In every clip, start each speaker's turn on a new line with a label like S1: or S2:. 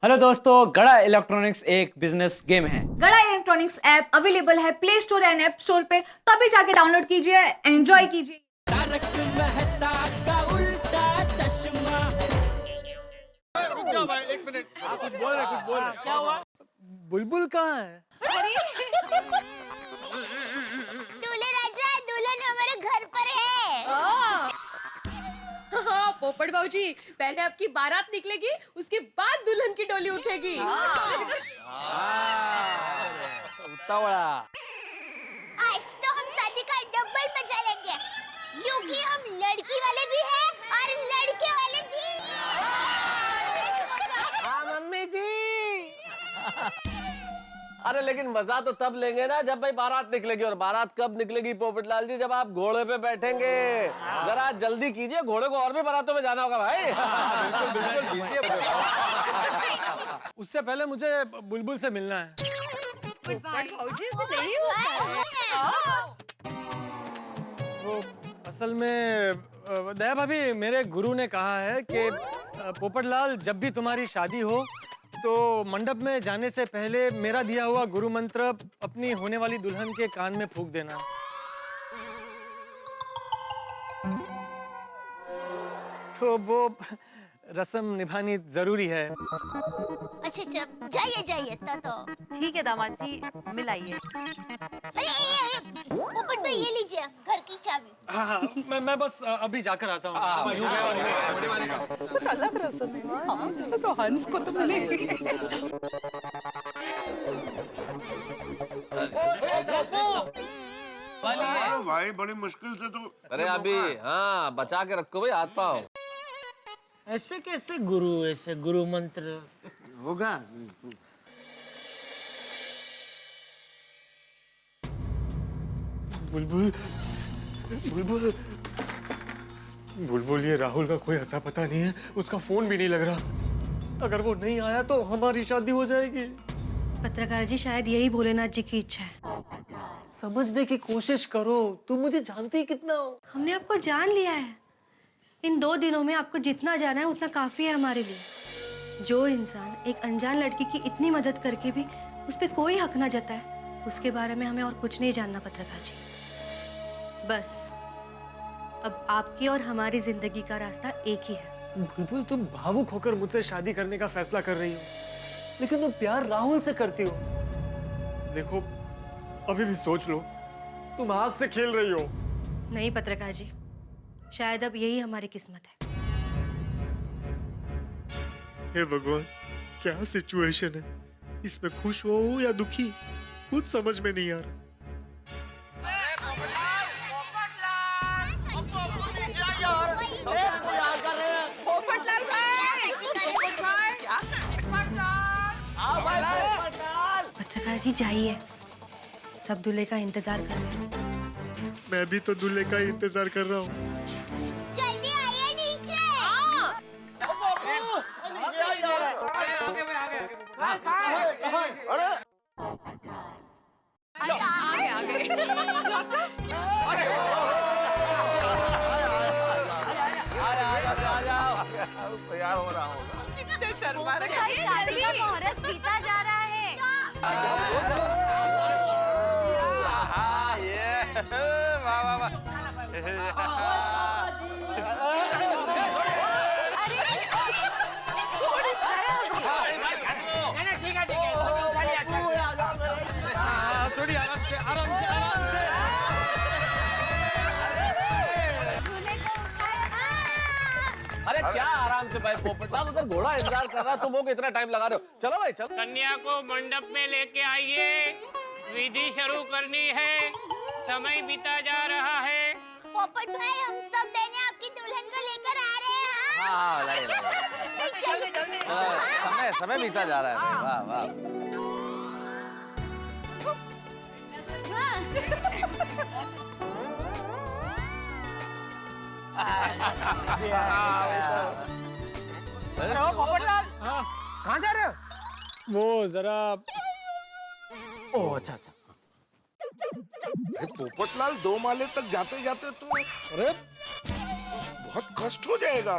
S1: Hello दोस्तों, गड़ा electronics एक बिजनेस गेम है।
S2: गड़ा इलेक्ट्रॉनिक्स ऐप अवेलेबल है play store and app store पे, तो अभी जाके डाउनलोड कीजिए, एंजॉय कीजिए।
S3: रुक जाओ भाई, एक मिनट। हाँ, कुछ बोल रहे। क्या हुआ? बुलबुल कहाँ है?
S4: दूल्हे राजा, दुल्हन हमारे घर पर है।
S5: हाँ, पोपट बाबूजी, पहले आपकी बारात निकलेगी, उसके बाद दुल्हन की डोली उठेगी।
S3: उतावला।
S4: आज तो हम शादी का डबल मजा लेंगे, क्योंकि हम लड़की वाले भी हैं और लड़के वाले भी।
S3: हाँ मम्मी जी।
S6: अरे लेकिन मजा तो तब लेंगे ना जब भाई बारात निकलेगी। और बारात कब निकलेगी पोपटलाल जी? जब आप घोड़े पे बैठेंगे। जरा जल्दी कीजिए, घोड़े को और भी बारातों में जाना होगा भाई।
S3: उससे पहले मुझे बुलबुल से मिलना है।
S5: पोपट बाबूजी से नहीं होता है।
S3: वो असल में दया भाभी, मेरे गुरु ने कहा है कि पोपटलाल, जब भी तुम्हारी शादी हो तो मंडप में जाने से पहले मेरा दिया हुआ गुरु मंत्र अपनी होने वाली दुल्हन के कान में फूंक देना। तो वो रस्म निभानी जरूरी है।
S4: अच्छा अच्छा, जाइए जाइए तो।
S5: ठीक है दामाद जी, मिलाइए।
S4: अरे पोपट भाई, ये लीजिए घर की चाबी।
S3: हाँ हाँ, मैं बस अभी जाकर आता हूँ। यूं गया और होने वाले का।
S7: कुछ अलग रस्म है। हाँ, तो हंस को तो मिलेगी।
S8: भाई बड़ी मुश्किल से तो।
S6: अरे अभी हाँ, बचा के रखो भाई हाथ पाओ।
S7: ऐसे कैसे गुरु, ऐसे गुरु मंत्र होगा?
S3: बुलबुल बुलबुल बुलबुल, ये राहुल का कोई अता पता नहीं है। उसका फोन भी नहीं लग रहा। अगर वो नहीं आया तो हमारी शादी हो जाएगी।
S9: पत्रकार जी, शायद यही भोलेनाथ जी की इच्छा है।
S3: समझने की कोशिश करो, तुम मुझे जानती ही कितना हो।
S9: हमने आपको जान लिया है। इन 2 दिनों में आपको जितना जाना है उतना काफी है हमारे लिए। जो इंसान एक अनजान लड़की की इतनी मदद करके भी उस पर कोई हक ना जताए, उसके बारे में हमें और कुछ नहीं जानना पत्रकार जी। बस अब आपकी और हमारी जिंदगी का रास्ता एक ही है।
S3: बुलबुल, तुम भावुक होकर मुझसे शादी करने का फैसला कर रही हो, लेकिन तुम प्यार राहुल से करती हो। देखो, अभी भी सोच लो, तुम आग से खेल रही हो।
S9: नहीं पत्रकार जी, शायद अब यही हमारी किस्मत है।
S3: हे भगवान, क्या सिचुएशन है? इसमें खुश हो या दुखी, कुछ समझ में नहीं आ रहा।
S9: पत्रकार जी जाइए, सब दूल्हे का इंतजार कर रहे हैं।
S3: मैं भी तो दूल्हे का इंतजार कर रहा हूँ।
S4: जल्दी आइए नीचे।
S6: तैयार हो रहा होगा।
S7: कितने शर्मा रहे हैं।
S4: शादी का मुहूर्त बीता जा रहा है।
S6: वाह वाह वाह। अरे क्या आराम से भाई, पोपटलाल उधर घोड़ा इंतजार कर रहा है, तुम लोग इतना टाइम लगा रहे हो। चलो भाई चलो।
S10: कन्या को मंडप में लेके आइए, विधि शुरू करनी है, समय बीता जा रहा है।
S4: पोपट भाई, हम सब बहनें आपकी दुल्हन को लेकर आ रहे हैं।
S6: हाँ जल्दी। समय बीता जा रहा है। वाह वाह।
S7: पोपटलाल, कहाँ जा रहे हो?
S3: वो जरा
S7: ओह अच्छा।
S8: पोपटलाल, 2 माले तक जाते जाते तो
S3: अरे
S8: बहुत कष्ट हो जाएगा।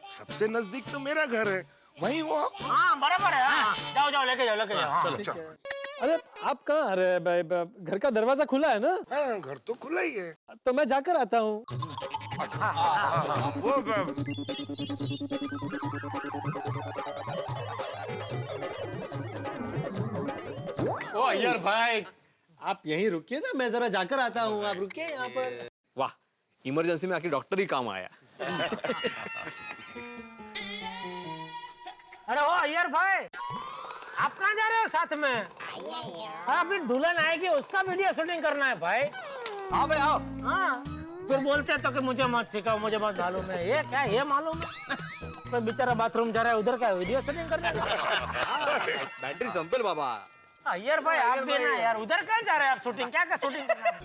S8: सबसे नजदीक तो मेरा घर है, वहीं हुआ।
S7: हाँ बराबर है। हाँ। जाओ जाओ लेके जाओ हाँ।
S8: चलो चलो।
S3: अरे आप कहाँ? अरे घर का दरवाजा खुला है ना?
S8: हाँ घर तो खुला ही है।
S3: तो मैं जाकर आता हूँ।
S8: वो
S3: ओ अय्यर भाई, आप यहीं रुकिए ना, मैं जरा जाकर आता हूँ। आप रुकिए यहाँ पर।
S6: वाह, इमरजेंसी में आके डॉक्टर ही काम आया।
S7: अरे ओ अय्यर भाई, आप कहाँ जा रहे हो साथ में? अभी दुल्हन आएगी, उसका वीडियो शूटिंग करना है भाई।
S6: आओ भाई आओ।
S7: हाँ फिर बोलते तो कि मुझे मत सिखाओ, मुझे मत मालूम है। ये क्या ये मालूम है? कोई बेचारा बाथरूम जा रहा है, उधर क्या वीडियो शूटिंग कर देगा?
S6: बैटरी संपेल बाबा।
S7: अय्यर भाई आप भी ना यार, उधर कहाँ जा रहे हैं आप? शूटिंग क्या शूटिंग करना है?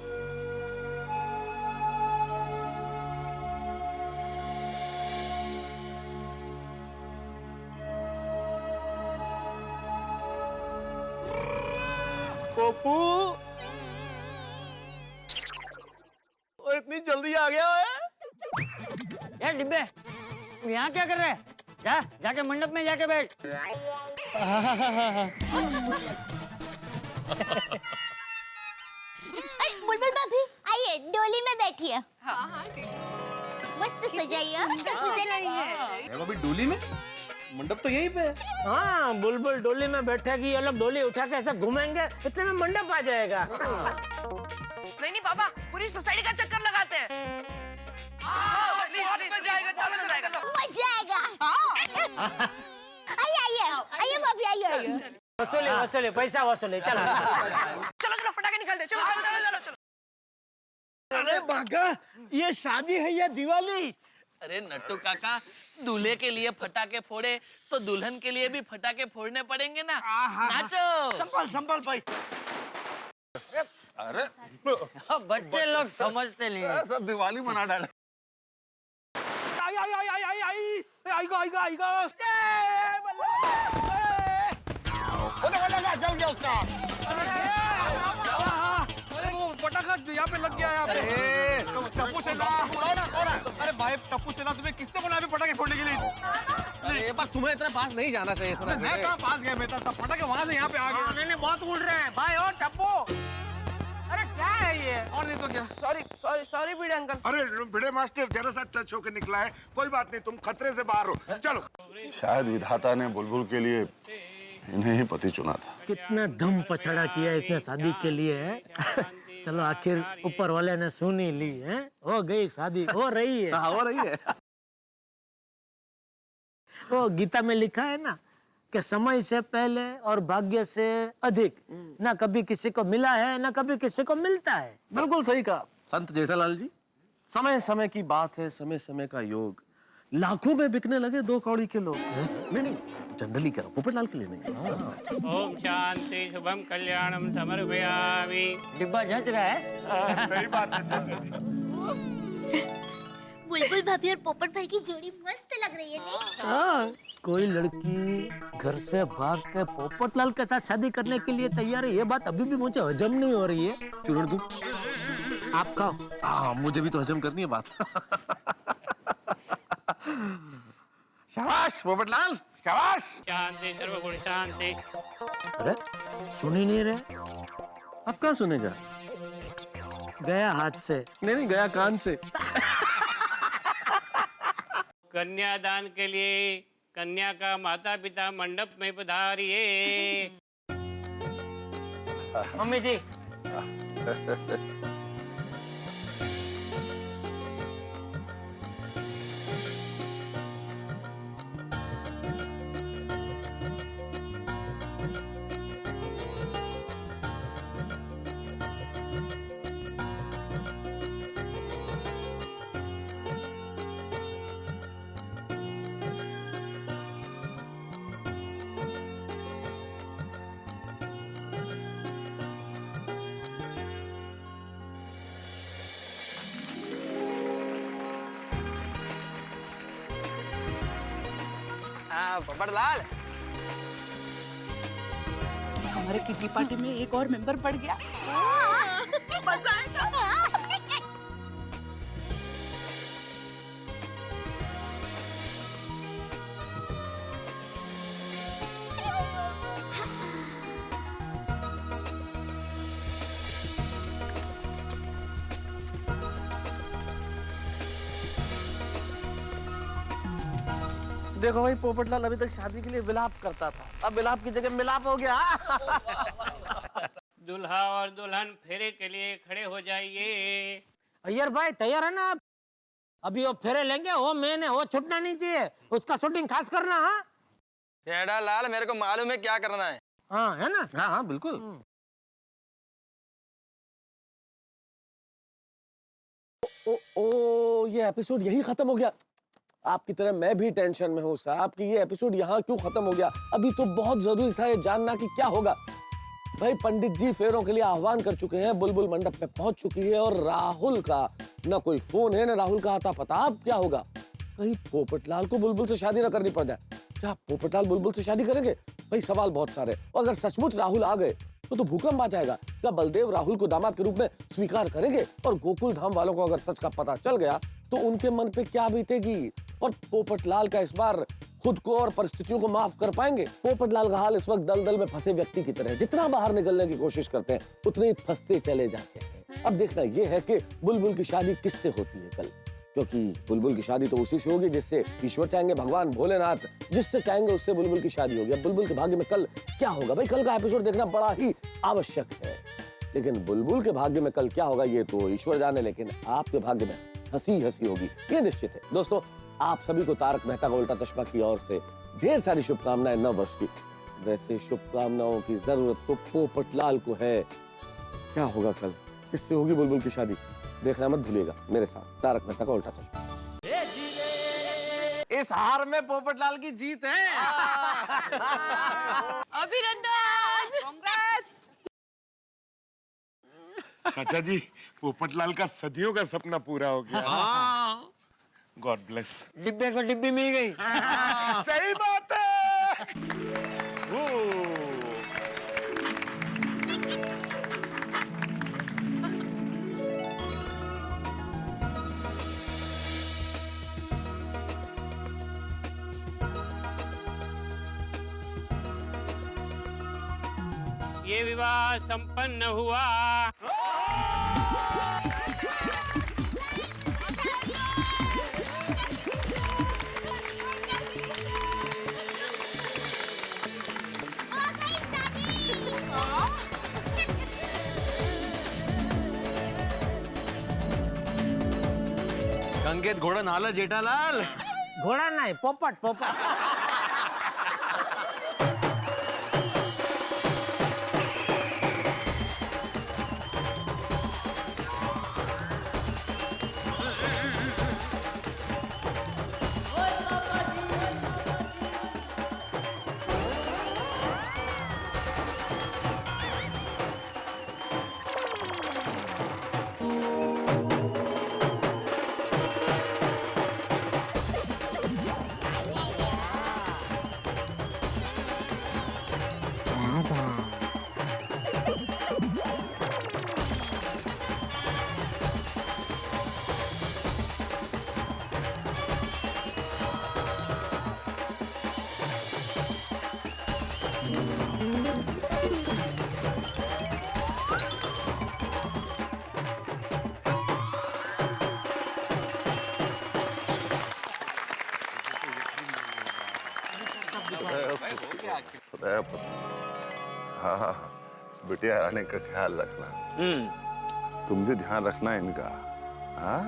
S6: पप्पू, इतनी जल्दी आ गया है?
S11: यार डिब्बे, तू यहाँ क्या कर रहा है? जाके मंडप में जाके बैठ।
S4: अरे बुलबुल भाभी आइए, डोली में बैठिए। मस्त सजाइए।
S6: अभी डोली में? मंडप तो यहीं पे है।
S7: हाँ बुलबुल डोली में बैठेगी, ये लोग डोली उठा के ऐसे घूमेंगे, इतने में मंडप आ जाएगा।
S11: नहीं पापा, पूरी सोसाइटी का चक्कर लगाते हैं।
S4: मजा आएगा। आइए भाभी आइए।
S7: वसूले पैसा वसूले, चलो
S11: चलो फटाके निकालते, चलो।
S7: अरे बाका, ये शादी है या दिवाली?
S11: अरे नट्टू काका, दूल्हे के लिए फटाके फोड़े तो दुल्हन के लिए भी फटाके फोड़ने पड़ेंगे ना। नाचो।
S7: संभल भाई।
S8: अरे
S11: बच्चे लोग समझते नहीं।
S8: सब दिवाली मना डाले।
S7: आएगा।
S8: जल गया उसका। अरे वो पटाखा यहाँ पे लग गया है। टप्पू सेना। अरे भाई टप्पू सेना, तुम्हें किसने बोला अभी पटाखे फोड़ने के लिए?
S6: अरे बात, तुम्हें इतना पास नहीं जाना चाहिए था।
S8: मैं कहाँ पास गया बेटा, सब पटाखे वहाँ से यहाँ पे आ गए।
S7: नहीं बहुत उड़ रहे हैं भाई। ओ टप्पू, अरे क्या है ये?
S8: और नहीं तो क्या?
S11: सॉरी भिड़े अंकल।
S8: अरे भिड़े मास्टर जरा सा टच होकर निकला है, कोई बात नहीं, तुम खतरे से बाहर हो। चलो। शायद विधाता ने बुलबुल के लिए इन्हें ही पति चुना था।
S7: कितना दम पछड़ा किया इसने शादी के लिए। चलो आखिर ऊपर वाले ने सुन ही ली है, हो गई शादी, हो रही है।
S6: हो रही है।
S7: वो गीता में लिखा है ना कि समय से पहले और भाग्य से अधिक ना कभी किसी को मिला है ना कभी किसी को मिलता है।
S6: बिल्कुल सही कहा संत जेठालाल जी। समय समय की बात है, समय समय का योग। लाखों में बिकने लगे 2 कौड़ी के लोग। नहीं जनरली करो, पोपटलाल के लिए नहीं।
S10: ओम शांति शुभम कल्याणम समर्पयामि।
S11: डिब्बा जच रहा है।
S8: सही बात है।
S4: बुलबुल भाभी और पोपट भाई की जोड़ी मस्त लग रही है नहीं?
S7: कोई लड़की घर से भाग के पोपटलाल के साथ शादी करने के लिए तैयार है, ये बात अभी भी मुझे हजम नहीं हो रही है।
S6: चूरण तू
S7: आप खाओ।
S6: हाँ, मुझे भी तो हजम करनी है बात। शाबाश पोपटलाल, शाबाश।
S10: शांति सर्वगुण शांति।
S7: अरे सुन ही नहीं रहे।
S6: अब कहाँ सुनेगा?
S7: गया हाथ से।
S6: नहीं गया कान से।
S10: कन्यादान के लिए कन्या का माता पिता मंडप में पधारिए।
S7: मम्मी जी।
S11: पोपटलाल,
S12: हमारे किटी पार्टी में एक और मेंबर बढ़ गया।
S4: मजा आएगा।
S6: देखो भाई, पोपटलाल अभी तक शादी के लिए विलाप करता था, अब विलाप की जगह मिलाप हो गया।
S10: दूल्हा और दुल्हन फेरे के लिए खड़े हो जाइए।
S7: अय्यर भाई तैयार है ना आप? अभी वो फेरे लेंगे, वो मैंने वो छूटना नहीं चाहिए, उसका शूटिंग खास करना। हाँ
S13: जेठालाल, मेरे को मालूम है क्या करना है।
S7: हाँ है ना?
S6: हाँ हाँ बिल्कुल। ओ ये एपिसोड यही खत्म हो गया। आपकी तरह मैं भी टेंशन में हूँ साहब कि ये एपिसोड यहाँ क्यों खत्म हो गया। अभी तो बहुत जरूरी था ये जानना कि क्या होगा। भाई पंडित जी फेरों के लिए आह्वान कर चुके हैं, बुलबुल मंडप पे पहुंच चुकी है और राहुल का ना कोई फोन है ना राहुल का आता पता। अब क्या होगा? कहीं पोपटलाल को बुलबुल से शादी ना करनी पड़ जाए। क्या पोपटलाल बुलबुल से शादी करेंगे? भाई सवाल बहुत सारे। और अगर सचमुच राहुल आ गए तो भूकंप आ जाएगा। क्या बलदेव राहुल को दामाद के रूप में स्वीकार करेंगे? और गोकुल धाम वालों को अगर सच का पता चल गया तो उनके मन पे क्या बीतेगी? और पोपटलाल का इस बार खुद को और परिस्थितियों को माफ कर पाएंगे? पोपटलाल का हाल इस वक्त दलदल में फंसे व्यक्ति की तरह है। जितना बाहर निकलने की कोशिश करते हैं उतने ही फंसते चले जाते हैं। अब देखना यह है कि बुलबुल की शादी किससे होती है कल, क्योंकि बुलबुल की शादी तो उसी से होगी जिससे ईश्वर चाहेंगे, भगवान भोलेनाथ जिससे चाहेंगे उससे बुलबुल की शादी होगी। अब बुलबुल के भाग्य में कल क्या होगा? भाई कल का एपिसोड देखना बड़ा ही आवश्यक है। लेकिन बुलबुल के भाग्य में कल क्या होगा ये तो ईश्वर जाने, लेकिन आपके भाग्य में हंसी हंसी होगी ये निश्चित है। दोस्तों, आप सभी को तारक मेहता का उल्टा चश्मा की ओर से ढेर सारी शुभकामनाएं नव वर्ष की। वैसे शुभकामनाओं की जरूरत तो पोपटलाल को है। क्या होगा कल? किससे होगी बुलबुल की शादी? देखना मत भूलिएगा मेरे साथ तारक मेहता का उल्टा चश्मा। इस हार में पोपटलाल की जीत है।
S5: अभिनंदन।
S8: चाचा जी, पोपटलाल का सदियों का सपना पूरा हो गया। God bless.
S7: डिब्बे को डिब्बी मिल गई।
S8: सही बात है।
S10: ये विवाह संपन्न हुआ।
S13: संकेत घोड़ा नाला जेठालाल।
S7: घोड़ा नहीं, पोपट पोपट।
S8: हाँ हाँ, बिटिया आने का ख्याल रखना। तुम भी ध्यान रखना इनका। हाँ,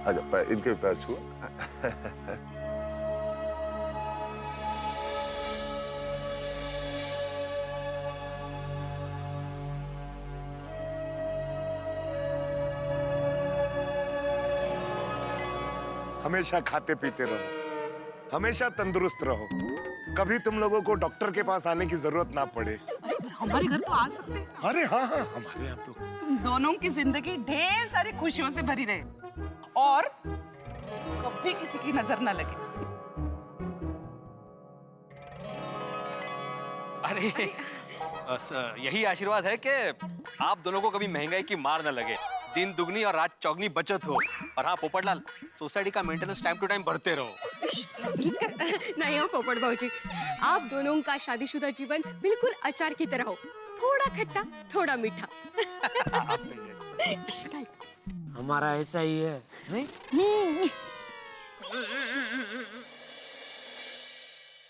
S8: आजा इनके पैर छुओ। हमेशा खाते पीते रहो, हमेशा तंदुरुस्त रहो, कभी तुम लोगों को डॉक्टर के पास आने की जरूरत ना पड़े।
S12: हमारे घर तो आ सकते हैं।
S8: अरे हाँ हाँ, हमारे यहाँ तो
S12: तुम दोनों की जिंदगी ढेर सारी खुशियों से भरी रहे और कभी किसी की नजर न लगे।
S13: अरे बस यही आशीर्वाद है कि आप दोनों को कभी महंगाई की मार न लगे, दिन दुगनी और रात चौगनी बचत हो। और हाँ पोपटलाल, सोसाइटी का मेंटेनेंस टाइम टू टाइम भरते रहो।
S5: नहीं हो पोपट भाजी, आप दोनों का शादीशुदा जीवन बिल्कुल अचार की तरह हो, थोड़ा खट्टा थोड़ा मीठा।
S7: हमारा ऐसा ही है नहीं?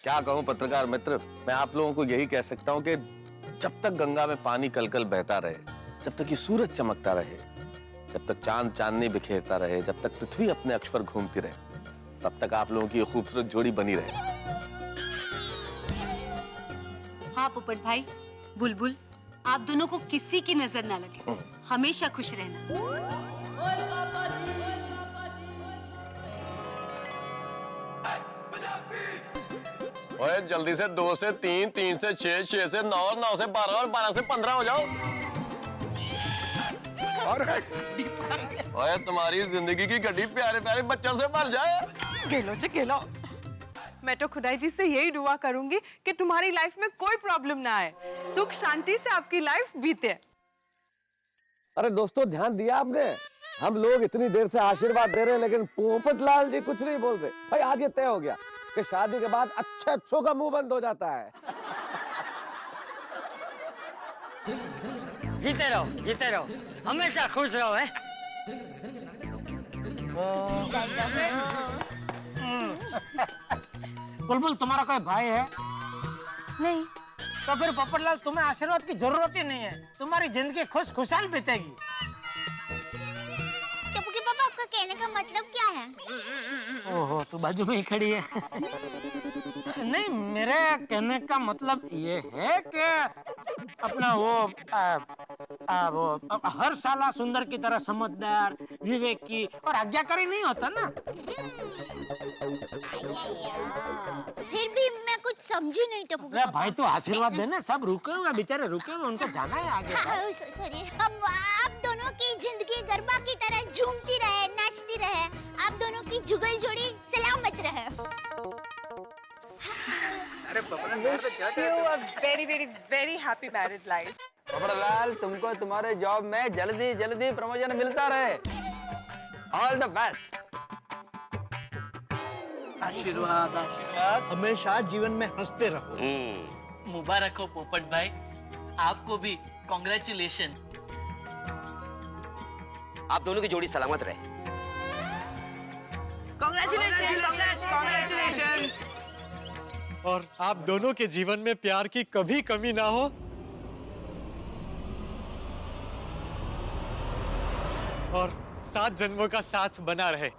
S6: क्या कहूं पत्रकार मित्र, मैं आप लोगों को यही कह सकता हूं कि जब तक गंगा में पानी कलकल बहता रहे, जब तक ये सूरज चमकता रहे, जब तक चांद चांदनी बिखेरता रहे, जब तक पृथ्वी अपने अक्ष पर घूमती रहे, तब तक आप लोगों की ये खूबसूरत जोड़ी बनी रहे।
S5: हाँ पोपट भाई, बुलबुल, आप दोनों को किसी की नजर ना लगे, हमेशा खुश रहना।
S6: ओए जल्दी से 2 से 3, 3 से 6, 6 से 9, 9 से 12 और 12 से 15 हो जाओ। ओए तुम्हारी जिंदगी की गड्डी प्यारे प्यारे बच्चों से भर जाए।
S12: गेलो जी गेलो, मैं तो खुदाई जी से यही दुआ करूंगी कि तुम्हारी लाइफ में कोई प्रॉब्लम ना आए, सुख शांति से आपकी लाइफ बीते।
S6: अरे दोस्तों ध्यान दिया आपने? हम लोग इतनी देर से आशीर्वाद दे रहे हैं लेकिन पोपटलाल जी कुछ नहीं बोल रहे। भाई आज ये तय हो गया कि शादी के बाद अच्छों का मुंह बंद हो जाता है।
S7: जीते रहो, हमेशा खुश रहो है। बुलबुल तुम्हारा कोई भाई है?
S5: नहीं।
S7: तो फिर पोपटलाल तुम्हें आशीर्वाद की जरूरत ही नहीं है, तुम्हारी जिंदगी खुशहाल बीतेगी।
S4: टप्पू पापा, आपका कहने का मतलब क्या है?
S7: ओहो, तू बाजू में ही खड़ी है। नहीं, मेरे कहने का मतलब ये है कि अपना वो हर साला सुंदर की तरह समझदार, विवेकी और आज्ञाकारी नहीं होता ना।
S4: फिर भी मैं कुछ समझी नहीं टप्पू
S7: अरे भाई तू आशीर्वाद देना, सब रुके हुए बेचारे रुके हुए, उनको जाना है आगे।
S4: सॉरी, अब आप दोनों की जिंदगी गरबा की तरह झूमती रहे, नाचती रहे, आप दोनों की जुगल जोड़ी सलामत रहे।
S12: अरे very happy married life.
S14: Popatlal, तुमको तुम्हारे जॉब में जल्दी जल्दी प्रमोशन मिलता रहे। All the best.
S15: आशीर्वाद आशीर्वाद, हमेशा जीवन में हंसते रहो।
S11: मुबारक हो पोपट भाई, आपको भी कॉन्ग्रेचुलेशन।
S16: आप दोनों की जोड़ी सलामत रहे।
S3: Congratulations! और आप दोनों के जीवन में प्यार की कभी कमी ना हो। और 7 जन्मों का साथ बना रहे।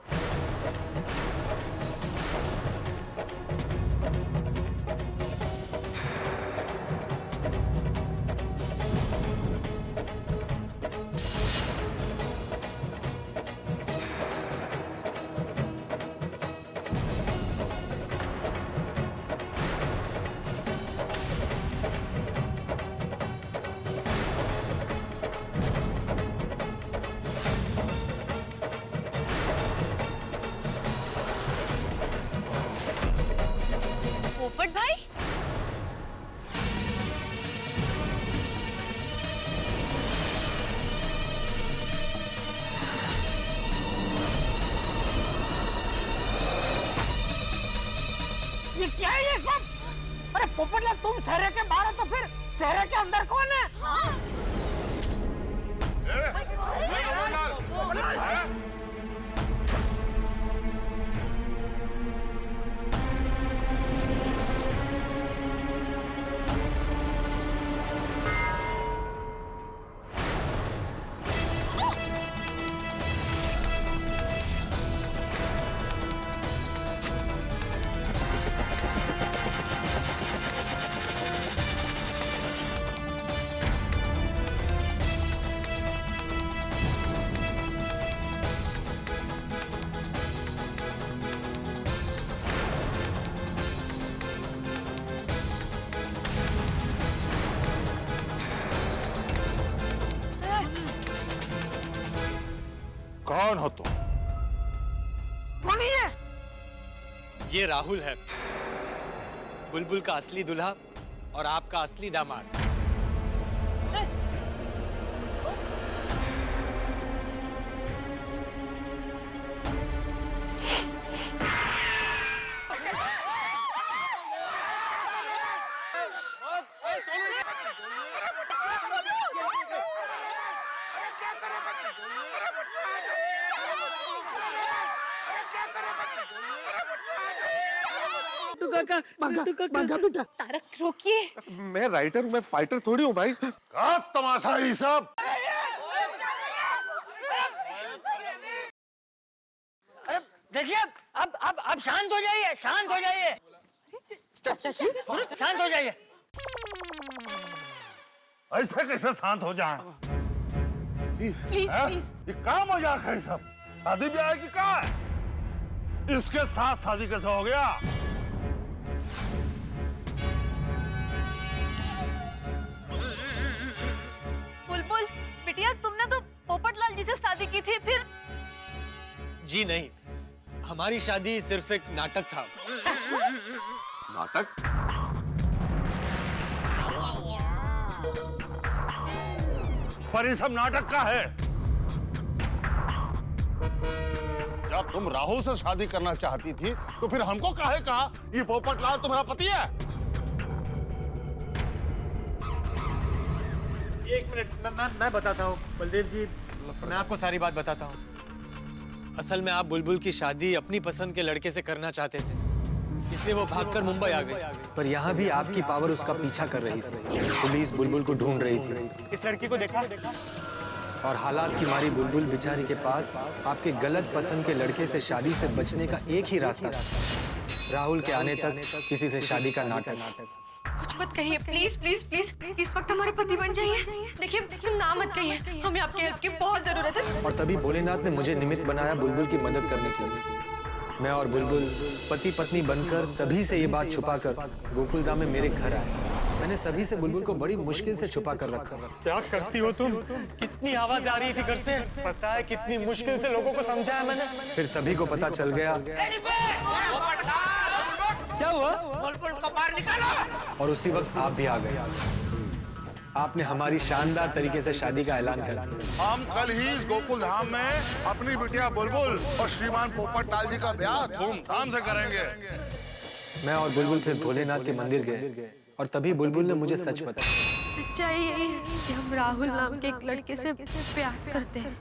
S5: पोपट भाई,
S7: ये क्या है ये सब? अरे पोपटलाल, तुम शहर के बाहर हो तो फिर शहर के अंदर कौन है?
S3: कौन हो तुम?
S7: कौन है?
S3: ये राहुल है, बुलबुल का असली दूल्हा और आपका असली दामाद।
S7: बेटा
S12: तारक रोकिए।
S6: मैं राइटर हूँ, मैं फाइटर थोड़ी हूँ भाई।
S8: क्या तमाशा है ये सब?
S7: देखिए अब शांत हो जाइए, शांत हो जाइए, शांत हो जाइए।
S8: ऐसे कैसे शांत हो जाए?
S12: Please please.
S8: ये क्या मजाक है सब? शादी ब्याह की क्या है? इसके साथ शादी कैसे हो गया?
S12: बुलबुल बिटिया, तुमने तो पोपटलाल जी से शादी की थी, फिर?
S3: जी नहीं, हमारी शादी सिर्फ एक नाटक था।
S8: नाटक? पर ये सब नाटक का है। जब तुम राहुल से शादी करना चाहती थी तो फिर हमको काहे कहा ये पोपटलाल तुम्हारा पति है?
S3: एक मिनट, मैं बताता हूँ बलदेव जी, मैं आपको सारी बात बताता हूँ। असल में आप बुलबुल की शादी अपनी पसंद के लड़के से करना चाहते थे, इसलिए वो भागकर मुंबई आ गई।
S17: पर यहाँ भी आपकी पावर उसका पीछा कर रही थी। पुलिस बुलबुल को ढूंढ रही थी।
S3: इस लड़की को देखा?
S17: और हालात की मारी बुलबुल बेचारी के पास आपके गलत पसंद के लड़के से शादी से बचने का एक ही रास्ता था, राहुल के आने तक किसी से शादी का नाटक।
S9: कुछ मत कहिए, प्लीज प्लीज प्लीज, इस वक्त हमारे पति बन जाइए। देखिए ना मत कहिए, हमें आपके हेल्प की बहुत जरूरत है।
S17: और तभी भोलेनाथ ने मुझे निमित्त बनाया बुलबुल की मदद करने के लिए। मैं और बुलबुल पति पत्नी बनकर सभी से ये बात छुपाकर गोकुलधाम में मेरे घर आए। मैंने सभी से बुलबुल को बड़ी मुश्किल से छुपा कर रखा।
S3: क्या करती हो तुम? कितनी आवाज आ रही थी घर से, पता है कितनी मुश्किल से लोगों को समझाया मैंने।
S17: फिर सभी को पता चल गया।
S3: क्या हुआ?
S10: बुलबुल को बाहर निकालो।
S17: और उसी वक्त आप भी आ गए। आपने हमारी शानदार तरीके से शादी का ऐलान कर दिया।
S8: हम कल ही इस गोकुल धाम में अपनी बिटिया बुलबुल और श्रीमान पोपटलाल जी का ब्याह धूमधाम से करेंगे।
S17: मैं और बुलबुल फिर भोलेनाथ के मंदिर गए और तभी बुलबुल ने मुझे सच बताया।
S9: सच्चाई यही है कि हम राहुल नाम के एक लड़के से प्यार करते हैं।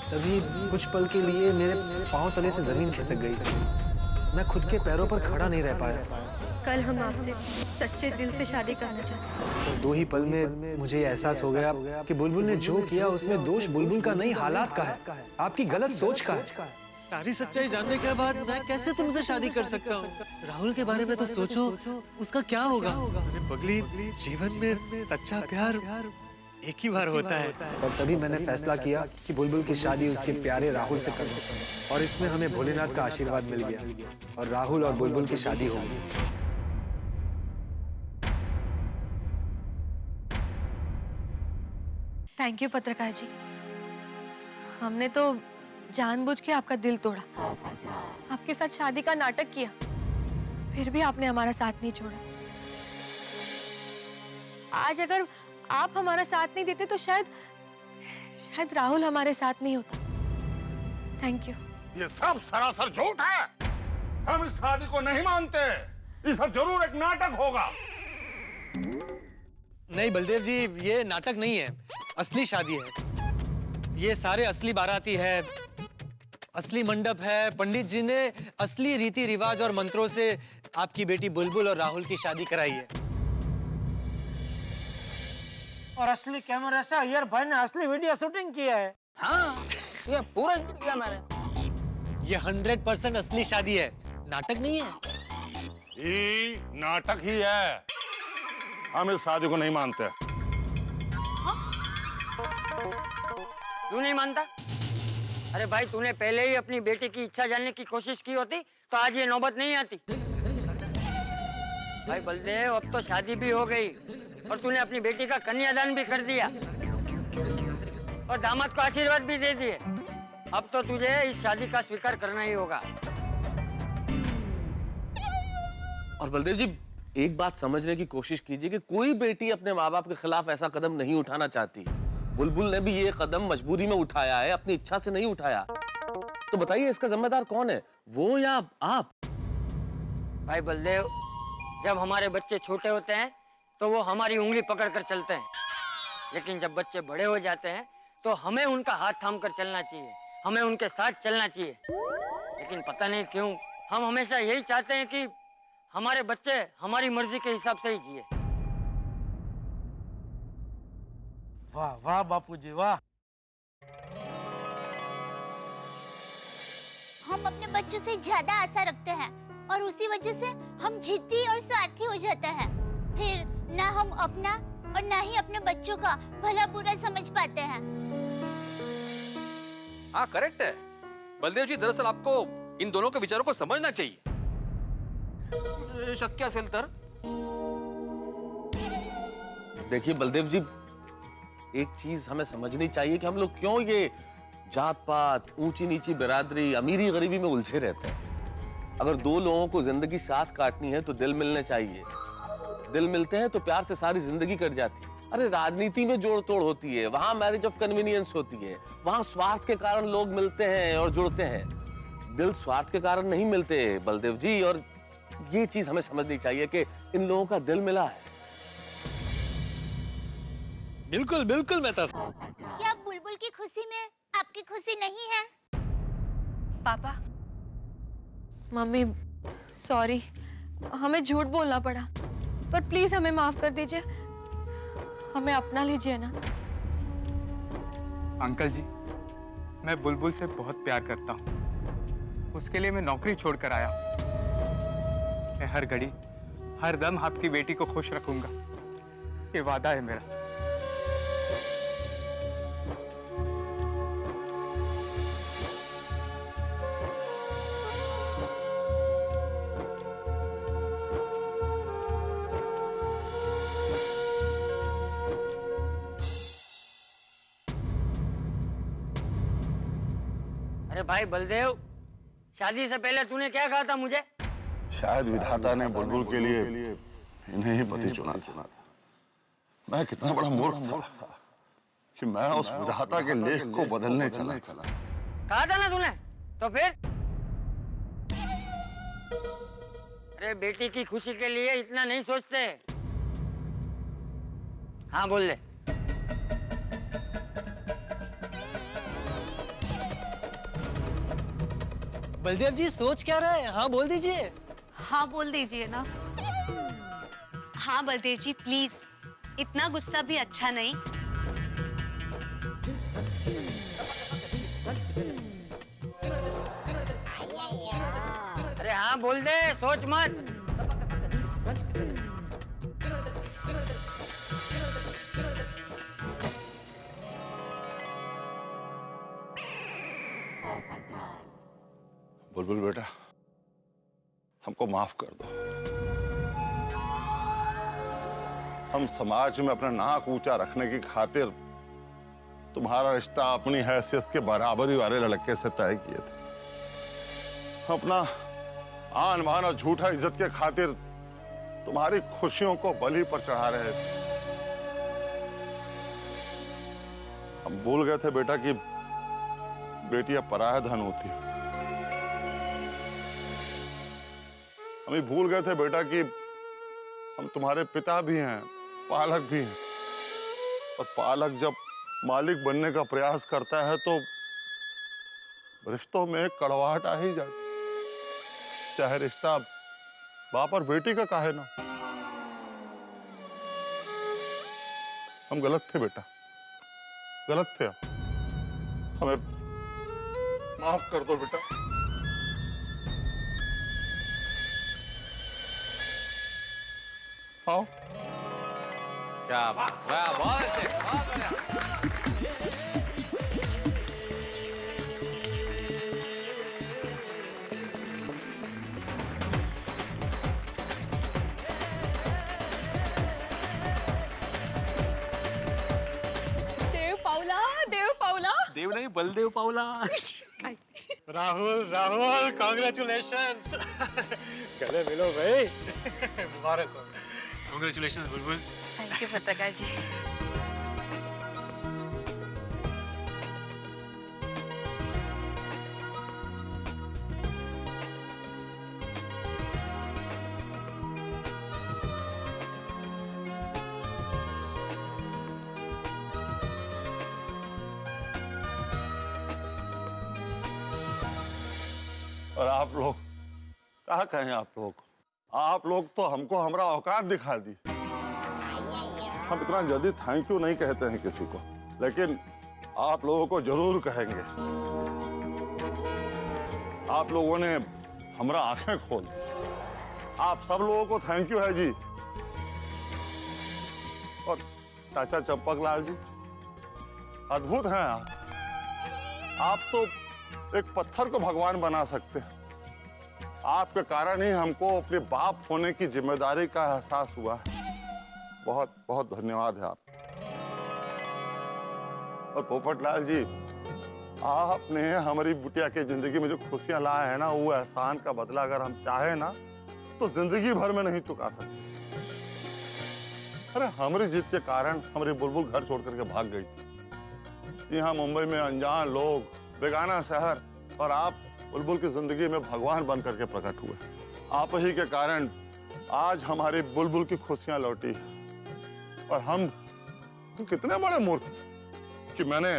S17: तभी कुछ पल के लिए मेरे पांव तले से जमीन खिसक गई। मैं खुद के पैरों पर खड़ा नहीं रह पाया।
S9: कल हम आपसे सच्चे दिल से शादी करना चाहते हैं।
S17: तो 2 ही पल में मुझे एहसास हो गया कि बुलबुल ने जो किया उसमें दोष बुलबुल का नहीं, हालात का है, आपकी गलत सोच का है।
S3: सारी सच्चाई जानने के बाद मैं कैसे तुमसे शादी कर सकता हूँ? राहुल के बारे में तो सोचो, उसका क्या होगा? अरे पगली, जीवन में सच्चा प्यार एक ही बार होता है।
S17: और तभी मैंने फैसला किया कि बुलबुल की शादी उसके प्यारे राहुल से कर दूं। और इसमें हमें भोलेनाथ का आशीर्वाद मिल गया और राहुल और बुलबुल की शादी हो गई।
S9: थैंक यू पत्रकार जी, हमने तो जानबूझ के आपका दिल तोड़ा, आपके साथ शादी का नाटक किया, फिर भी आपने हमारा साथ नहीं छोड़ा। आज अगर आप हमारा साथ नहीं देते तो शायद राहुल हमारे साथ नहीं होता। Thank you.
S8: ये सब सरासर झूठ है। हम इस शादी को नहीं मानते। ये सब जरूर एक नाटक होगा।
S3: नहीं बलदेव जी, ये नाटक नहीं है, असली शादी है। ये सारे असली बाराती है, असली मंडप है। पंडित जी ने असली रीति रिवाज और मंत्रों से आपकी बेटी बुलबुल और राहुल की शादी कराई है।
S7: और असली कैमरा से अय्यर भाई ने असली वीडियो शूटिंग किया है।
S14: हाँ, ये पूरा किया मैंने।
S3: ये 100% असली शादी है, नाटक नहीं है।
S8: ये नाटक ही है। हम इस शादी को नहीं मानते।
S7: क्यों नहीं मानता? अरे भाई, तूने पहले ही अपनी बेटी की इच्छा जानने की कोशिश की होती तो आज ये नौबत नहीं आती। भाई बलदेव, अब तो शादी भी हो गई और तूने अपनी बेटी का कन्यादान भी कर दिया और दामाद को आशीर्वाद भी दे दिए। अब तो तुझे इस शादी का स्वीकार करना ही होगा।
S6: और बलदेव जी, एक बात समझने की कोशिश कीजिए कि कोई बेटी अपने माँ बाप के खिलाफ ऐसा कदम नहीं उठाना चाहती। बुलबुल ने भी ये कदम मजबूरी में उठाया है, अपनी इच्छा से नहीं उठाया। तो बताइए, इसका जिम्मेदार कौन है, वो या आप?
S7: भाई बलदेव, जब हमारे बच्चे छोटे होते हैं तो वो हमारी उंगली पकड़कर चलते हैं, लेकिन जब बच्चे बड़े हो जाते हैं तो हमें उनका हाथ थाम कर चलना चाहिए। हमें उनके साथ चलना चाहिए, लेकिन पता नहीं क्यों हम हमेशा यही चाहते हैं कि हमारे बच्चे हमारी मर्जी के हिसाब से ही जिए।
S15: वाह वाह बापूजी वाह।
S4: हम अपने बच्चों से ज्यादा आशा रखते हैं और उसी वजह से हम जिद्दी और स्वार्थी हो जाते हैं। फिर ना हम अपना और ना ही अपने बच्चों का भला बुरा समझ पाते हैं।
S13: हाँ करेक्ट है बलदेव जी, दरअसल आपको इन दोनों के विचारों को समझना चाहिए। शक्य असेल तर।
S6: देखिए बलदेव जी, एक चीज हमें समझनी चाहिए कि हम लोग क्यों ये जात पात, ऊंची नीची बिरादरी, अमीरी गरीबी में उलझे रहते हैं। अगर दो लोगों को जिंदगी साथ काटनी है तो दिल मिलने चाहिए। दिल मिलते हैं तो प्यार से सारी जिंदगी कट जाती है। अरे राजनीति में जोड़ तोड़ होती है, वहां मैरिज ऑफ कन्वीनियंस होती है, वहां स्वार्थ के कारण लोग मिलते हैं और जुड़ते हैं। दिल स्वार्थ के कारण नहीं मिलते बलदेव जी, और ये चीज हमें समझनी चाहिए कि इन लोगों का दिल मिला है।
S13: बिल्कुल बिल्कुल मेहता।
S4: क्या बुलबुल की खुशी में आपकी खुशी नहीं है?
S9: पापा, मम्मी, सॉरी, हमें झूठ बोलना पड़ा, पर प्लीज हमें माफ कर दीजिए। हमें अपना लीजिए ना।
S18: अंकल जी, मैं बुलबुल से बहुत प्यार करता हूँ। उसके लिए मैं नौकरी छोड़कर आया हूँ। मैं हर घड़ी हर दम आपकी बेटी को खुश रखूंगा, ये वादा है मेरा।
S7: अरे भाई बलदेव, शादी से पहले तूने क्या कहा था मुझे?
S8: शायद विधाता ने बुलबुल के लिए इन्हें ही पति चुना था। मैं कितना बड़ा मूर्ख था कि मैं उस विधाता के लेख को बदलने चला।
S7: कहा था ना तूने, तो फिर? अरे बेटी की खुशी के लिए इतना नहीं सोचते। हाँ बोल ले।
S15: बलदेव जी सोच क्या रहे हैं? हाँ बोल दीजिए।
S9: हाँ बोल दीजिए ना।
S19: हाँ बलदेव जी प्लीज, इतना गुस्सा भी अच्छा नहीं।
S7: अरे हाँ बोल दे, सोच मत।
S8: बुलबुल बेटा, हमको माफ कर दो। हम समाज में अपना नाक ऊंचा रखने की खातिर तुम्हारा रिश्ता अपनी हैसियत के बराबरी वाले लड़के से तय किए थे। अपना आन मान और झूठा इज्जत के खातिर तुम्हारी खुशियों को बलि पर चढ़ा रहे थे। हम भूल गए थे बेटा कि बेटियां पराया धन होती है। हम ही भूल गए थे बेटा कि हम तुम्हारे पिता भी हैं, पालक भी हैं, और पालक जब मालिक बनने का प्रयास करता है तो रिश्तों में एक कड़वाहट आ ही जाती, चाहे रिश्ता बाप और बेटी का काहे ना। हम गलत थे बेटा, गलत थे। हमें माफ कर दो बेटा। आओ।
S13: क्या बात, वाह, बहुत अच्छे, बहुत बढ़िया।
S5: देव पावला, देव पावला।
S13: देव नहीं, बलदेव पावला।
S3: राहुल, राहुल, कॉन्ग्रेचुलेशंस। गले मिलो भाई। मुबारक हो।
S13: Congratulations Bulbul.
S9: थैंक यू पताका जी।
S8: और आप लोग क्या कहें, आप लोग तो हमको हमारा औकात दिखा दी। हम इतना जल्दी थैंक यू नहीं कहते हैं किसी को, लेकिन आप लोगों को जरूर कहेंगे। आप लोगों ने हमारा आंखें खोल, आप सब लोगों को थैंक यू है जी। और चाचा चंपक लाल जी, अद्भुत हैं आप तो एक पत्थर को भगवान बना सकते हैं। आपके कारण ही हमको अपने बाप होने की जिम्मेदारी का एहसास हुआ है। बहुत बहुत धन्यवाद है आप। और पोपटलाल जी, आपने हमारी बिटिया की जिंदगी में जो खुशियां लाए हैं ना, वो एहसान का बदला अगर हम चाहे ना तो जिंदगी भर में नहीं चुका सकते। अरे हमारी जीत के कारण हमारी बुलबुल घर छोड़ करके भाग गई थी। यहाँ मुंबई में अनजान लोग, बेगाना शहर, और आप बुलबुल की जिंदगी में भगवान बन करके प्रकट हुए। आप ही के कारण आज हमारी बुलबुल की खुशियां लौटी। और हम कितने बड़े मूर्ख थे कि मैंने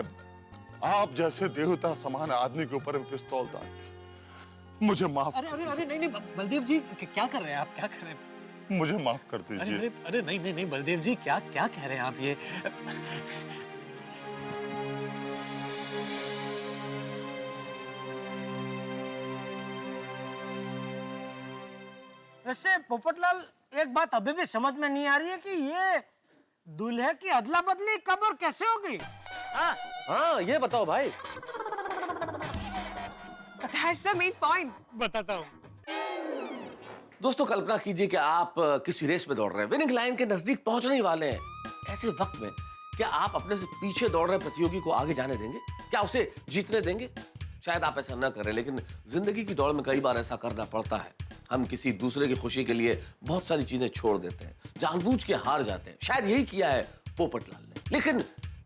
S8: आप जैसे देवता समान आदमी के ऊपर पिस्तौल डाल दी। मुझे माफ।
S6: अरे नहीं बलदेव जी, क्या कर रहे हैं आप, क्या कर रहे हैं?
S8: मुझे माफ कर दीजिए।
S6: अरे नहीं बलदेव जी, क्या कह रहे हैं आप ये?
S15: वैसे पोपटलाल, एक बात अभी भी समझ में नहीं आ रही है कि ये दूल्हे की अदला बदली कब और कैसे होगी?
S6: हाँ, ये बताओ भाई।
S12: That's the main point.
S15: बताता हूँ।
S6: दोस्तों, कल्पना कीजिए कि आप किसी रेस में दौड़ रहे हैं, विनिंग लाइन के नजदीक पहुंचने ही वाले हैं। ऐसे वक्त में क्या आप अपने से पीछे दौड़ रहे प्रतियोगी को आगे जाने देंगे? क्या उसे जीतने देंगे? शायद आप ऐसा न करें, लेकिन जिंदगी की दौड़ में कई बार ऐसा करना पड़ता है। हम किसी दूसरे की खुशी के लिए बहुत सारी चीजें छोड़ देते हैं, जानबूझ के हार जाते हैं। शायद यही किया है पोपटलाल ने। लेकिन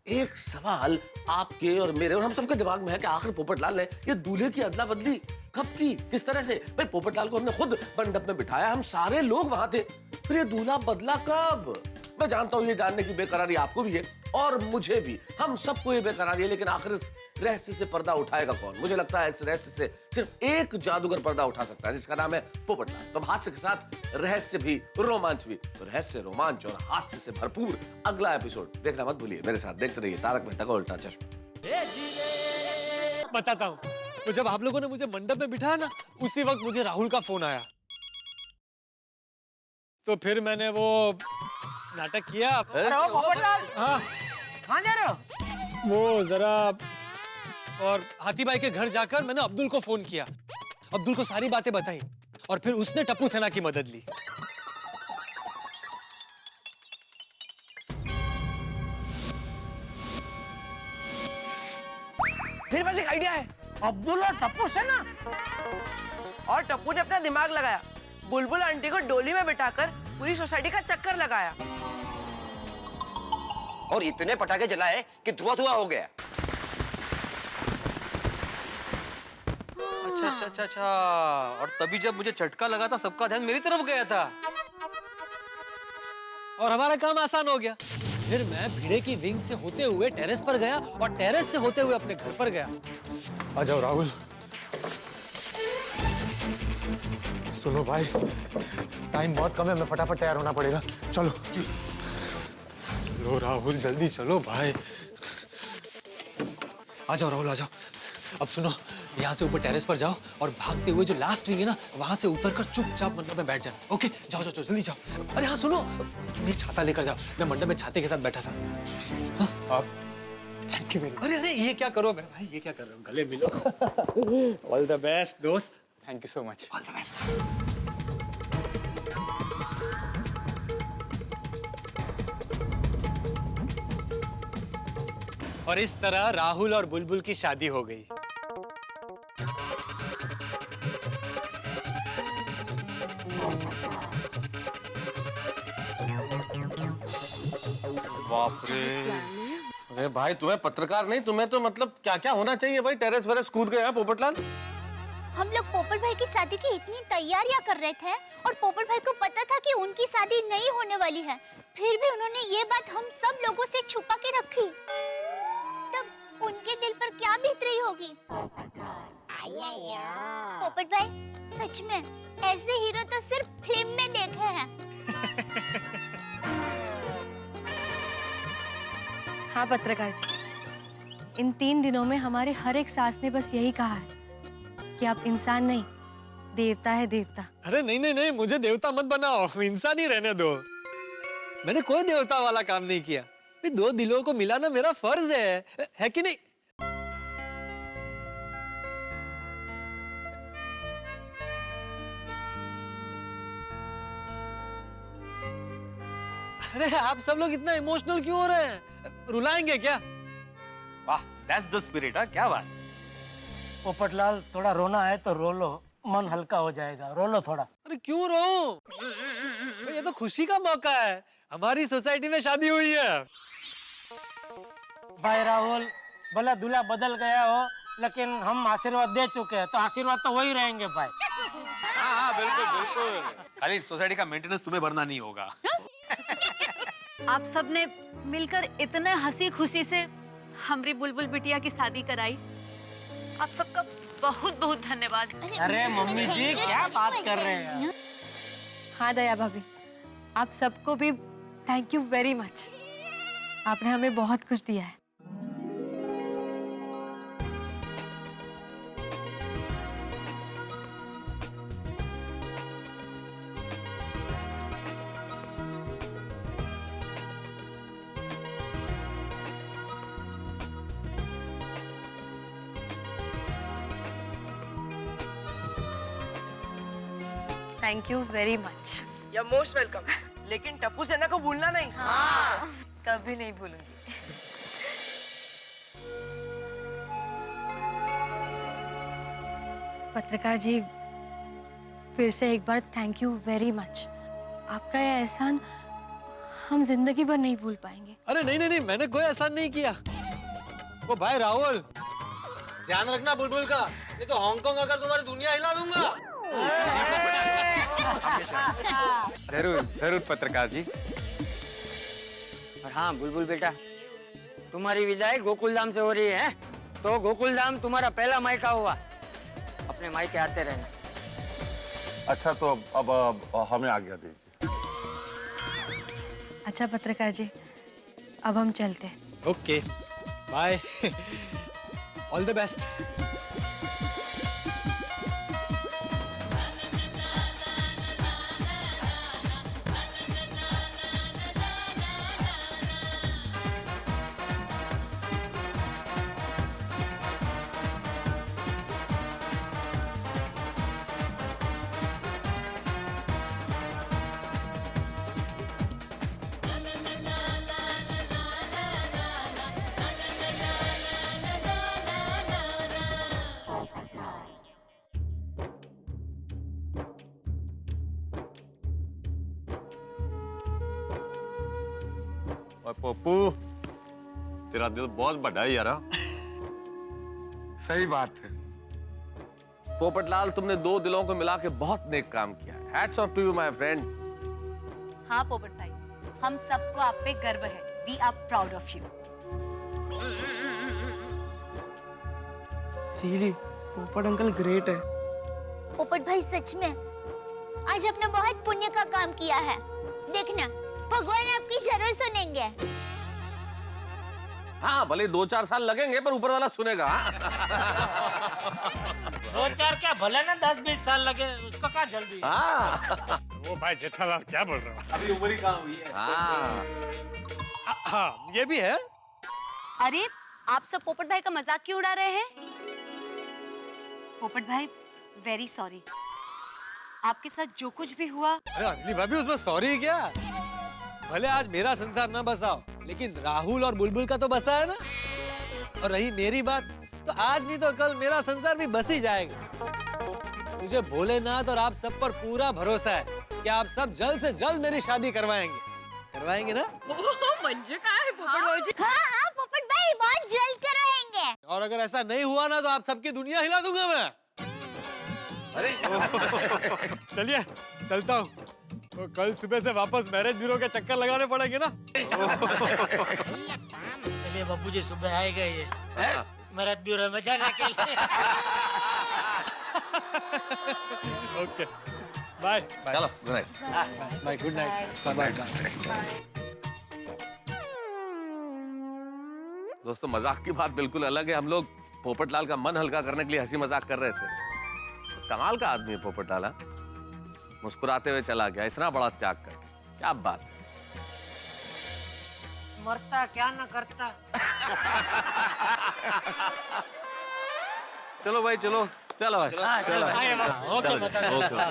S6: एक सवाल आपके और मेरे और हम सबके दिमाग में है कि आखिर पोपटलाल ने ये दूल्हे की अदला बदली कब की, किस तरह से? भाई, पोपटलाल को हमने खुद मंडप में बिठाया, हम सारे लोग वहां थे, फिर ये दूल्हा बदला कब? मैं जानता हूं ये जानने की बेकरारी आपको भी है और मुझे भी, हम सबको ये बेकरारी है। लेकिन आखिर इस रहस्य से पर्दा उठाएगा कौन? मुझे लगता है इस रहस्य से सिर्फ एक जादूगर पर्दा उठा सकता है, जिसका नाम है पोपटलाल। तो हास्य के साथ रहस्य भी, रोमांच भी। तो रहस्य, रोमांच और हास्य से भरपूर अगला एपिसोड देखना मत भूलिए। मेरे साथ देखते रहिए तारक मेहता का उल्टा चश्मा।
S3: बताता हूँ, तो जब आप लोगों ने मुझे मंडप में बिठाया ना, उसी वक्त मुझे राहुल का फोन आया। तो फिर मैंने वो नाटक किया।
S15: पोपटलाल,
S3: हाँ,
S15: कहाँ जा रहे हो?
S3: वो जरा, और हाथी भाई के घर जाकर मैंने अब्दुल को फोन किया, अब्दुल को सारी बातें बताई, और फिर उसने टप्पू सेना की मदद ली।
S15: मेरे पास एक आइडिया है। अब्दुल और टप्पू से ना, और टप्पू ने अपना दिमाग लगाया, बुलबुल आंटी को डोली में बिठाकर पूरी सोसाइटी का चक्कर लगाया,
S16: और इतने पटाखे जलाए कि धुआं धुआं हो गया।
S13: अच्छा। और तभी जब मुझे झटका लगा था, सबका ध्यान मेरी तरफ गया था,
S3: और हमारा काम आसान हो गया। फिर मैं भिड़े की विंग से होते हुए टेरेस पर गया, और टेरेस से होते हुए अपने घर पर गया। आ जाओ राहुल। सुनो भाई, टाइम बहुत कम है, मैं फटाफट तैयार होना पड़ेगा। चलो चलो राहुल, जल्दी चलो भाई। आ जाओ राहुल, आ जाओ। अब सुनो, यहाँ से ऊपर टेरेस पर जाओ और भागते हुए जो लास्ट विंग है ना, वहां से उतरकर चुपचाप मंडप में बैठ जाओ। ओके, जाओ जल्दी जाओ। अरे हाँ सुनो, ये छाता लेकर जाओ, मैं मंडप में छाते के साथ बैठा था। हाँ? Thank you. अरे ये क्या करो मेरे भाई, ये क्या कर रहे हो? गले मिलो। ऑल द बेस्ट दोस्त।
S18: Thank you so much.
S3: All the best. और इस तरह राहुल और बुलबुल की शादी हो गई।
S6: बाप रे। अरे भाई, तुम्हें पत्रकार नहीं, तुम्हें तो मतलब क्या क्या होना चाहिए भाई। टेरेस वेरेस कूद गए हैं पोपटलाल।
S4: हम लोग पोपट भाई की शादी की इतनी तैयारियां कर रहे थे, और पोपट भाई को पता था कि उनकी शादी नहीं होने वाली है, फिर भी उन्होंने ये बात हम सब लोगों से छुपा के रखी। तब उनके दिल पर क्या बीत रही होगी? पोपट भाई सच में ऐसे हीरो तो सिर्फ फिल्म में देखे हैं।
S9: हाँ पत्रकार जी, इन 3 दिनों में हमारे हर एक सांस ने बस यही कहा है कि आप इंसान नहीं, देवता है देवता।
S3: अरे नहीं नहीं नहीं, मुझे देवता मत बनाओ, इंसान ही रहने दो। मैंने कोई देवता वाला काम नहीं किया। 2 दिलों को मिलाना मेरा फर्ज है कि नहीं? अरे आप सब लोग इतना इमोशनल क्यों हो रहे हैं? रुलाएंगे क्या?
S13: वाह, दैट्स द स्पिरिट। क्या बात।
S15: पोपटलाल, थोड़ा रोना है तो रो लो, मन हल्का हो जाएगा। रो लो थोड़ा।
S3: अरे क्यों रो? ये तो खुशी का मौका है, हमारी सोसाइटी में शादी हुई है।
S15: भाई राहुल, भला दूल्हा बदल गया हो, लेकिन हम आशीर्वाद दे चुके हैं, तो आशीर्वाद तो वही रहेंगे भाई।
S13: हाँ बिल्कुल बिल्कुल। खाली सोसाइटी का मेंटेनेंस तुम्हें भरना नहीं होगा।
S19: आप सब ने मिलकर इतने हंसी खुशी से हमारी बुलबुल बिटिया की शादी कराई। आप सबका बहुत बहुत धन्यवाद।
S15: अरे मम्मी जी, क्या बात कर रहे हैं?
S9: हाँ दया भाभी, आप सबको भी थैंक यू वेरी मच। आपने हमें बहुत कुछ दिया है। Thank you very much.
S15: You most welcome. लेकिन टप्पू सेना को भूलना नहीं।
S9: हाँ, कभी नहीं भूलूंगी। पत्रकार जी, फिर से एक बार थैंक यू वेरी मच। आपका यह एहसान हम जिंदगी भर नहीं भूल पाएंगे।
S3: अरे नहीं नहीं नहीं, मैंने कोई एहसान नहीं किया। वो भाई राहुल, ध्यान रखना बुलबुल का, नहीं तो हांगकांग अगर तुम्हारी दुनिया हिला दूंगा।
S18: जरूर जरूर पत्रकार जी।
S7: और हाँ बुलबुल बेटा, तुम्हारी विदाई गोकुलधाम से हो रही है, तो गोकुलधाम तुम्हारा पहला मायका हुआ। अपने मायके आते रहना।
S8: अच्छा तो अब हमें आज्ञा दीजिए।
S9: अच्छा पत्रकार जी, अब हम चलते हैं।
S3: Okay, bye, all the best.
S8: और पप्पू, तेरा दिल बहुत बड़ा है यार।
S6: सही बात है। पोपटलाल, तुमने 2 दिलों को मिला के बहुत नेक काम किया। Hats off to you my friend.
S19: हाँ पोपट भाई, हम सबको आप पे गर्व है। We are proud of you.
S15: Really, Popat uncle great है।
S4: पोपट भाई सच में आज आपने बहुत पुण्य का काम किया है। देखना, भगवान आपकी जरूर सुनेंगे।
S6: हाँ, भले 2-4 साल लगेंगे, पर ऊपर वाला सुनेगा।
S15: 2-4 क्या, भले ना 10-20 साल लगे, उसको क्या जल्दी।
S6: हाँ।
S3: वो भाई जेठालाल क्या बोल रहा हूँ?
S6: अभी उम्र ही कहाँ हुई है।
S3: हाँ, ये भी है।
S19: अरे आप सब पोपट भाई का मजाक क्यों उड़ा रहे हैं? पोपट भाई, वेरी सॉरी। आपके साथ जो कुछ भी हुआ।
S3: अरे अंजलि भाभी, उसमें सॉरी क्या? भले आज मेरा संसार ना बसाओ, लेकिन राहुल और बुलबुल का तो बसा है ना। और रही मेरी बात, तो आज नहीं तो कल मेरा संसार भी बस ही जाएगा। मुझे भोलेनाथ और आप सब पर पूरा भरोसा है कि आप सब जल्द से जल्द मेरी शादी करवाएंगे ना?
S5: मंजे का है पोपट भाई।
S4: हाँ हाँ पोपट भाई, बहुत जल्द कराएंगे।
S3: और अगर ऐसा नहीं हुआ ना, तो आप सबकी दुनिया हिला दूंगा मैं।
S6: अरे
S3: चलिए, चलता हूँ। तो कल सुबह से वापस मैरिज ब्यूरो के चक्कर लगाने पड़ेंगे ना।
S15: चलिए बाबूजी, सुबह आएगा ये मैरिज ब्यूरो में जाने के लिए।
S3: Okay bye.
S13: चलो good night.
S3: Bye good night. Bye
S13: दोस्तों मजाक की बात बिल्कुल अलग है। हम लोग पोपटलाल का मन हल्का करने के लिए हंसी मजाक कर रहे थे। कमाल का आदमी है पोपटलाल, मुस्कुराते हुए चला गया, इतना बड़ा त्याग कर, क्या बात है।
S7: मरता क्या ना करता।
S13: चलो भाई चलो चलो भाई
S7: हाँ, चलो। ओके,
S13: ओके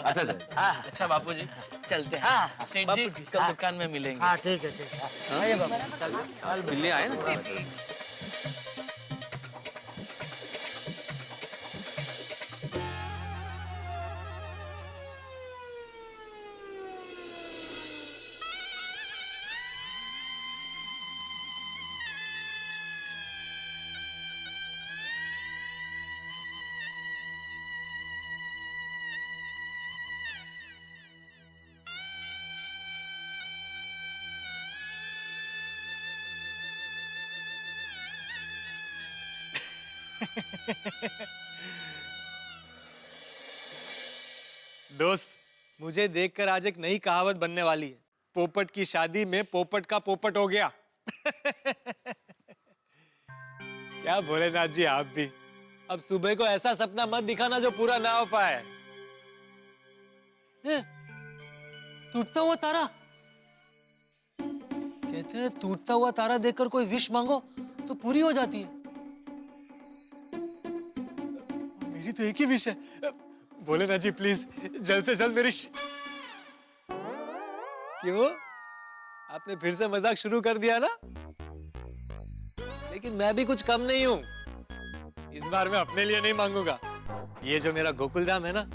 S13: अच्छा
S11: अच्छा बापूजी चलते हैं। सेठ जी कल दुकान में मिलेंगे।
S7: हाँ ठीक है ठीक है। आइए बाबू।
S13: कल मिलने आए ना।
S3: दोस्त, मुझे देखकर आज एक नई कहावत बनने वाली है। पोपट की शादी में पोपट का पोपट हो गया। क्या भोलेनाथ जी आप भी, अब सुबह को ऐसा सपना मत दिखाना जो पूरा ना हो पाए। टूटता हुआ तारा, कहते हैं टूटता हुआ तारा देखकर कोई विश मांगो तो पूरी हो जाती है। मेरी तो एक ही विश है। भोलेनाथ जी प्लीज जल्द से जल्द मेरी क्यों? आपने फिर से मजाक शुरू कर दिया ना? लेकिन मैं भी कुछ कम नहीं हूं। इस बार मैं अपने लिए नहीं मांगूंगा। ये जो मेरा गोकुलधाम है ना,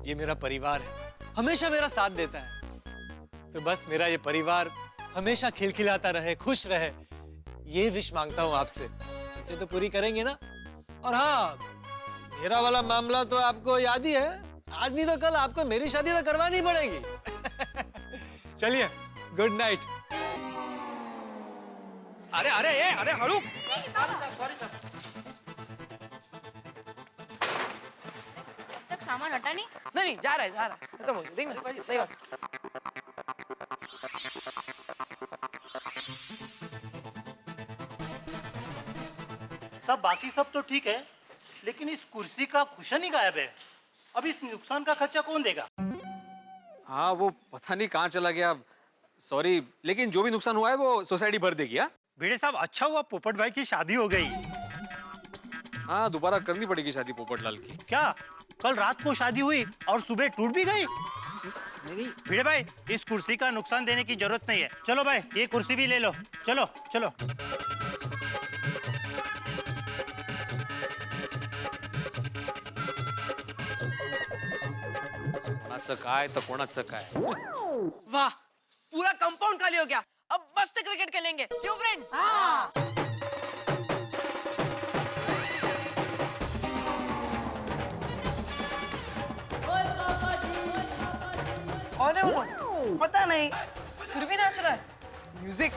S3: ये मेरा परिवार है, हमेशा मेरा साथ देता है। तो बस मेरा ये परिवार हमेशा खिलखिलाता रहे, खुश रहे, ये विश मांगता हूं आपसे। इसे तो पूरी करेंगे ना? और हाँ, मेरा वाला मामला तो आपको याद ही है। आज नहीं तो कल आपको मेरी शादी तो करवानी पड़ेगी। चलिए गुड नाइट।
S15: अरे अरे ए, अरे हड़ू।
S19: तक सामान हटा नहीं।
S15: नहीं जा रहा है खत्म हो गया। देख ना नहीं बात।
S20: सब बाकी सब तो ठीक है, लेकिन इस कुर्सी का कुशन ही गायब है। अब इस नुकसान का खर्चा कौन देगा?
S13: हाँ वो पता नहीं कहाँ चला गया, सॉरी, लेकिन जो भी नुकसान हुआ है वो सोसाइटी भर देगी।
S20: भिड़े साहब अच्छा हुआ पोपट भाई की शादी हो गई।
S13: हाँ दोबारा करनी पड़ेगी शादी पोपटलाल की।
S20: क्या कल रात को शादी हुई और सुबह टूट भी गई?
S13: नहीं
S20: भिड़े भाई इस कुर्सी का नुकसान देने की जरूरत नहीं है। चलो भाई ये कुर्सी भी ले लो। चलो चलो।
S13: कोणाचं काय तर कोणाचं काय।
S15: वाह, पूरा कंपाउंड खाली हो गया। अब मस्त क्रिकेट खेलेंगे, क्यों फ्रेंड्स? हाँ। कौन है वो लोग? पता नहीं, फिर भी नाच रहा है। म्यूजिक।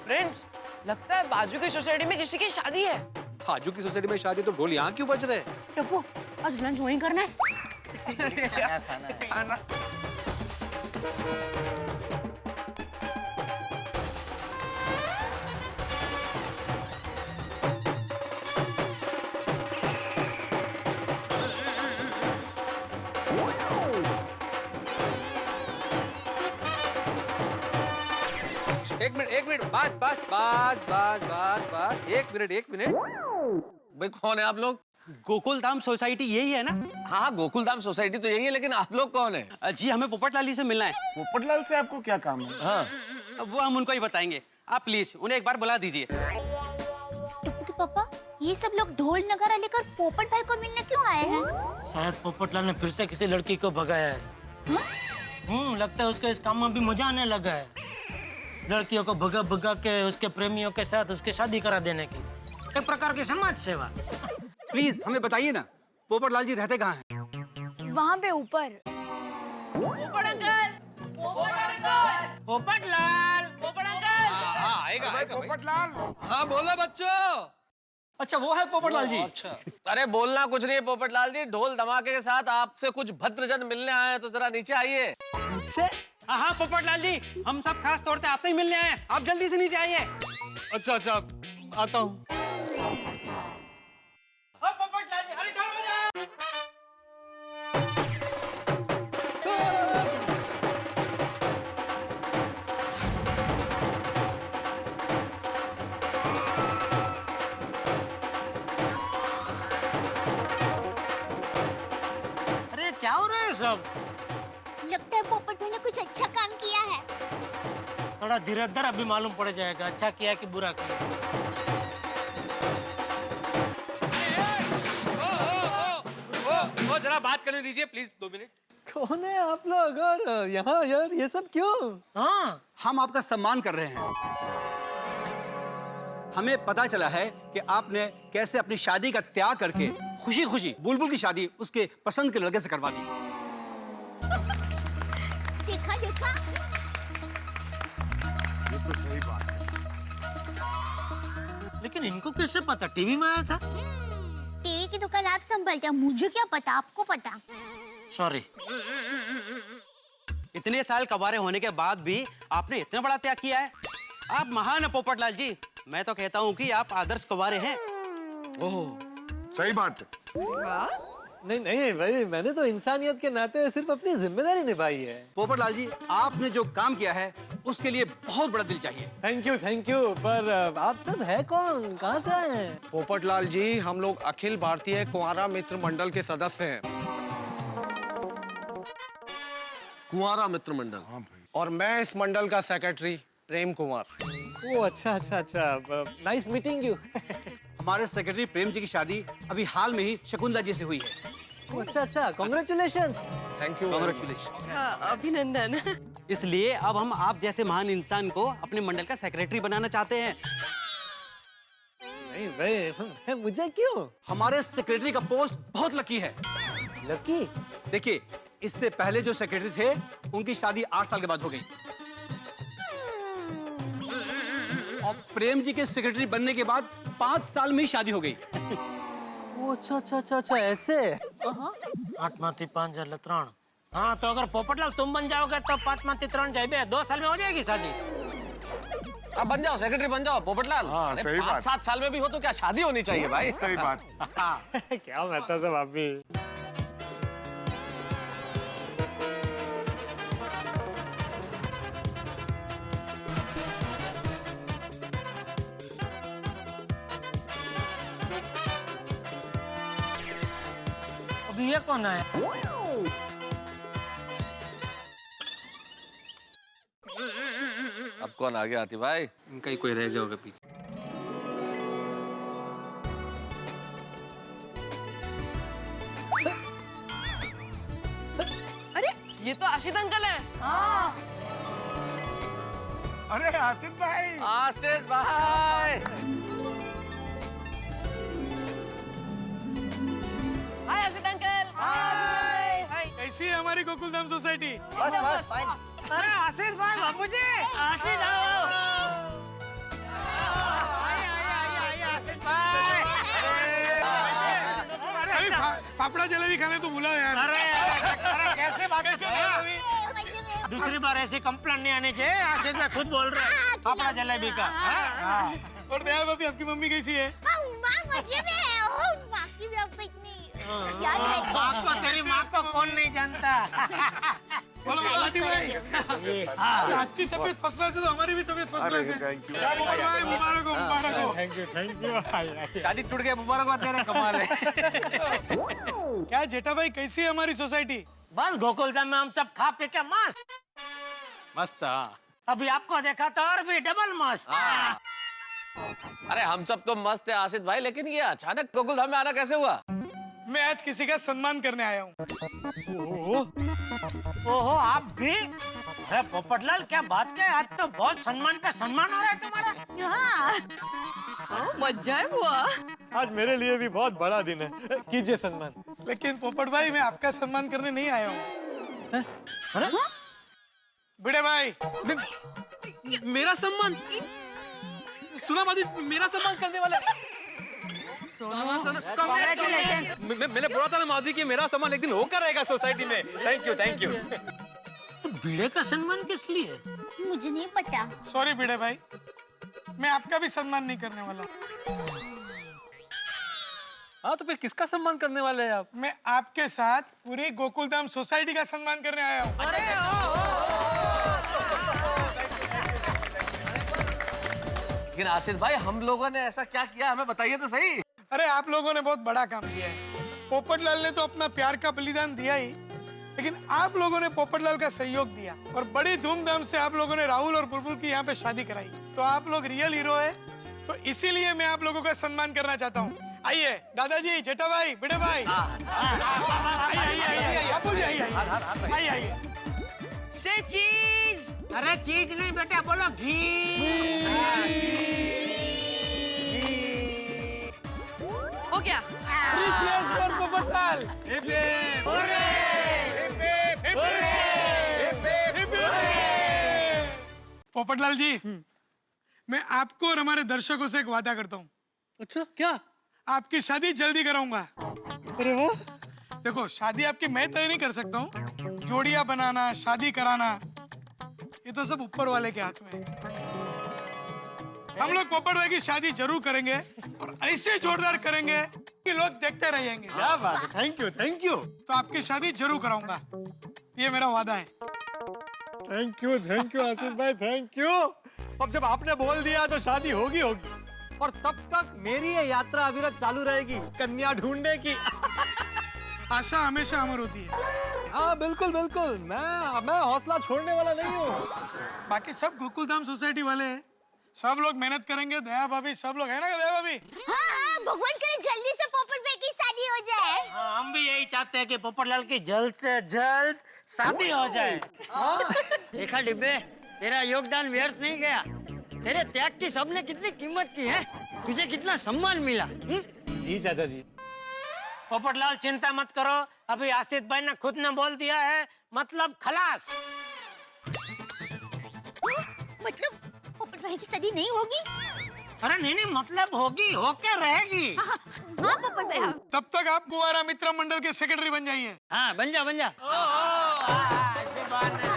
S15: फ्रेंड्स, लगता है बाजू की सोसाइटी में किसी की शादी है।
S13: बाजू की सोसाइटी में शादी तो ढोल यहाँ क्यों बज रहे?
S19: टप्पू, आज लंच वहीं करना है।
S15: खाना।
S13: एक मिनट बस बस बस बस बस बस एक मिनट भाई कौन है आप लोग?
S21: गोकुलधाम सोसाइटी यही है ना?
S13: हाँ गोकुलधाम सोसाइटी तो यही है, लेकिन आप लोग कौन है?
S21: जी हमें पोपटलाल से मिलना है।
S20: पोपटलाल से आपको क्या काम है?
S13: हाँ
S21: वो हम उनको ही बताएंगे। आप प्लीज उन्हें एक बार बुला दीजिए।
S4: टप्पू के पापा, ये सब लोग ढोल नगारा लेकर पोपट भाई को मिलने क्यों आए हैं?
S7: शायद पोपटलाल ने फिर से किसी लड़की को भगाया है। लगता है उसको इस काम में भी मजा आने लगा है। लड़कियों को भगा भगा के उसके प्रेमियों के साथ उसकी शादी करा देने की, एक प्रकार की समाज सेवा।
S21: प्लीज हमें बताइए ना, पोपटलाल जी रहते कहाँ हैं?
S2: वहाँ पे ऊपर।
S15: पोपट अंकल, पोपट अंकल,
S21: पोपटलाल,
S15: पोपट अंकल।
S13: हाँ आएगा
S21: पोपटलाल।
S13: हाँ बोलो बच्चों।
S21: अच्छा वो है पोपटलाल जी।
S13: अच्छा। अरे बोलना कुछ नहीं है पोपटलाल जी, ढोल धमाके के साथ आपसे कुछ भद्रजन मिलने आए हैं, तो जरा नीचे आइए।
S21: हाँ हाँ पोपटलाल जी, हम सब खास तौर से आपसे ही मिलने आए हैं, आप जल्दी से नीचे आइए।
S3: अच्छा अच्छा, आता हूँ।
S7: अरे क्या हो रहा है सब?
S4: लगता है पोपट भाई ने कुछ अच्छा काम किया है।
S7: थोड़ा धीरे धीरे अभी मालूम पड़ जाएगा अच्छा किया कि बुरा किया।
S21: वो जरा बात करने दीजिए प्लीज, 2 मिनट।
S17: कौन है आप लोग और यहाँ यार ये सब क्यों?
S7: हाँ
S21: हम आपका सम्मान कर रहे हैं। हमें पता चला है कि आपने कैसे अपनी शादी का त्याग करके खुशी खुशी बुलबुल की शादी उसके पसंद के लड़के से करवा दी।
S4: देखा देखा,
S21: ये तो सही बात है।
S7: लेकिन इनको कैसे पता? टीवी में आया था।
S4: टीवी की दुकान आप संभालते हैं, मुझे क्या पता, आपको पता।
S7: सॉरी।
S21: इतने साल कबारे होने के बाद भी आपने इतना बड़ा त्याग किया है। आप महान है पोपटलाल जी। मैं तो कहता हूँ कि आप आदर्श कबारे हैं।
S8: ओह सही बात है।
S17: नहीं नहीं भाई, मैंने तो इंसानियत के नाते सिर्फ अपनी जिम्मेदारी निभाई है।
S21: पोपटलाल जी, आपने जो काम किया है उसके लिए बहुत बड़ा दिल चाहिए।
S17: Thank you. पर आप सब है कौन, कहाँ से आए हैं?
S1: पोपटलाल जी, हम लोग अखिल भारतीय कुंवारा मित्र मंडल के सदस्य हैं।
S13: कुंवारा मित्र मंडल?
S1: हाँ भाई। और मैं इस मंडल का सेक्रेटरी प्रेम कुमार।
S17: ओ अच्छा, नाइस मीटिंग यू।
S21: हमारे सेक्रेटरी प्रेम जी की शादी अभी हाल में ही शकुंतला जी से हुई है।
S17: अच्छा, कांग्रेचुलेशंस।
S1: Thank you.
S21: कांग्रेचुलेशन।
S5: अभिनंदन।
S21: इसलिए अब हम आप जैसे महान इंसान को अपने मंडल का सेक्रेटरी बनाना चाहते हैं।
S17: नहीं भाई, मुझे क्यों?
S21: हमारे सेक्रेटरी का पोस्ट बहुत लकी है।
S17: लकी?
S21: देखिए, इससे पहले जो सेक्रेटरी थे उनकी शादी 8 साल के बाद हो गई, और प्रेम जी के सेक्रेटरी बनने के बाद 5 साल में ही शादी हो गई।
S17: अच्छा, ऐसे?
S7: 8 माथी 5 जल 3। हाँ तो अगर पोपटलाल तुम बन जाओगे तो 5 माथी 3 चाहिए, 2 साल में हो जाएगी शादी।
S13: अब बन जाओ, सेक्रेटरी बन जाओ पोपटलाल।
S8: हाँ, सही बात।
S13: 5-7 साल में भी हो तो क्या शादी होनी चाहिए भाई।
S8: सही बात।
S17: क्या कहता सब आप भी।
S7: अभी ये कौन है?
S13: अब कौन आ गया आती भाई?
S21: इनका ही कोई रह गया होगा पीछे।
S15: अरे ये तो आशित अंकल है।
S19: हाँ।
S8: अरे आसिफ भाई।
S13: आशित भाई।
S15: हाय आशित अंकल। हाय।
S3: कैसी है हमारी गोकुलधाम सोसाइटी?
S15: बस फाइन।
S21: अरे आशीष भाई, बापूजी।
S7: आशीष आओ।
S21: आशीष भाई।
S3: अरे पापड़ा जलेबी खाने तो बुलाओ यार।
S7: अरे कैसे बात कर रहे हो? दूसरी बार ऐसी कंप्लेंट नहीं आनी चाहिए। आशीष भाई खुद बोल रहे हैं पापड़ा जलेबी का।
S3: और दया भाभी, आपकी मम्मी कैसी है?
S4: माँ मजे में है। ओह, माँ की भी आपको इतनी याद रहती है।
S7: माँ को, तेरी माँ को कौन नहीं जानता?
S3: बोलो आंटी भाई। आपकी तबीयत फसला से तो हमारी भी तबीयत फसला से।
S8: Thank you.
S3: मुबारक हो।
S17: Thank you.
S21: शादी टूट गया, मुबारकबाद दे रहे हैं, कमाल है।
S3: क्या जेठा भाई, कैसी है हमारी सोसाइटी?
S7: बस गोकुलधाम में हम सब खा पी के मस्त।
S21: मस्त।
S7: अभी आपको देखा तो और भी डबल मस्त।
S13: अरे हम सब तो मस्त है आशित भाई, लेकिन ये अचानक गोकुलधाम में आना कैसे हुआ?
S3: मैं आज किसी का सम्मान करने आया हूँ।
S7: ओहो, आप भी? अरे पोपटलाल, क्या बात है, आज तो बहुत सम्मान पे सम्मान हो रहा है तुम्हारा।
S5: हाँ, मजा है बुआ।
S17: आज मेरे लिए भी बहुत बड़ा दिन है, कीजिए सम्मान।
S3: लेकिन पोपट भाई, मैं आपका सम्मान करने नहीं आया हूँ। बड़े भाई,
S21: मेरा सम्मान? सुना बाजी, मेरा सम्मान करने वाला?
S3: मैंने बोला था ना माधवी कि मेरा सम्मान एक दिन होकर रहेगा सोसाइटी में। Thank you thank you.
S7: Bhide का सम्मान किस लिए?
S4: मुझे नहीं पता।
S10: सॉरी भिड़े भाई, मैं आपका भी सम्मान नहीं करने वाला।
S3: हाँ तो फिर किसका सम्मान करने वाले हैं आप?
S10: मैं आपके साथ पूरी गोकुलधाम सोसाइटी का सम्मान करने आया हूँ।
S13: लेकिन आसिफ भाई, हम लोगों ने ऐसा क्या किया, हमें बताइए तो सही।
S10: अरे आप लोगों ने बहुत बड़ा काम किया है। पोपटलाल ने तो अपना प्यार का बलिदान दिया ही, लेकिन आप लोगों ने पोपटलाल का सहयोग दिया और बड़ी धूमधाम से आप लोगों ने राहुल और बुलबुल की यहाँ पे शादी कराई। तो आप लोग रियल हीरो है, तो इसीलिए मैं आप लोगों का सम्मान करना चाहता हूँ। आइए दादाजी, जेठा भाई, बड़े भाई, आइए।
S15: से चीज।
S7: अरे चीज नहीं बेटा, बोलो घी।
S15: हो गया।
S10: पोपटलाल। पोपटलाल जी, मैं आपको और हमारे दर्शकों से एक वादा करता हूँ।
S3: अच्छा क्या?
S10: आपकी शादी जल्दी कराऊंगा।
S3: अरे वाह।
S10: देखो, शादी आपकी मैं तय नहीं कर सकता हूँ, जोड़ियां बनाना, शादी कराना, ये तो सब ऊपर वाले के हाथ में है। हम लोग पोपट भाई की शादी जरूर करेंगे और ऐसे जोरदार करेंगे कि लोग देखते रहेंगे।
S3: क्या बात है, थैंक यू थैंक यू।
S10: तो आपकी शादी जरूर कराऊंगा, ये मेरा वादा है।
S3: थैंक यू आसिफ भाई, थैंक यू। अब जब आपने बोल दिया तो शादी होगी और तब तक मेरी ये यात्रा अविरत चालू रहेगी कन्या ढूंढने की।
S10: आशा हमेशा अमर होती है।
S3: हाँ बिल्कुल बिल्कुल, मैं हौसला छोड़ने वाला नहीं हूँ।
S10: बाकी सब गोकुलधाम सोसाइटी वाले हैं, सब लोग मेहनत करेंगे। दया भाभी, सब लोग है ना दया भाभी?
S4: हाँ, भगवान करे जल्दी से पोपट भाई की शादी हो जाए।
S7: हाँ, हम भी यही चाहते हैं कि पोपटलाल की जल्द से जल्द शादी हो जाए।
S15: देखा डिब्बे, तेरा योगदान व्यर्थ नहीं गया। तेरे त्याग की सबने कितनी कीमत की है, तुझे कितना सम्मान मिला।
S3: जी चाचा जी।
S7: पोपटलाल चिंता मत करो, अभी आसिफ भाई ने खुद ने बोल दिया है, मतलब खलास।
S4: मतलब पोपट भाई की शादी नहीं होगी?
S7: अरे नहीं, मतलब होगी, होके रहेगी।
S4: हाँ पोपट भाई।
S10: तब तक आप कुंवारा मित्र मंडल के सेक्रेटरी बन जाइए।
S15: हाँ बन जा।
S7: ऐसी बात नहीं।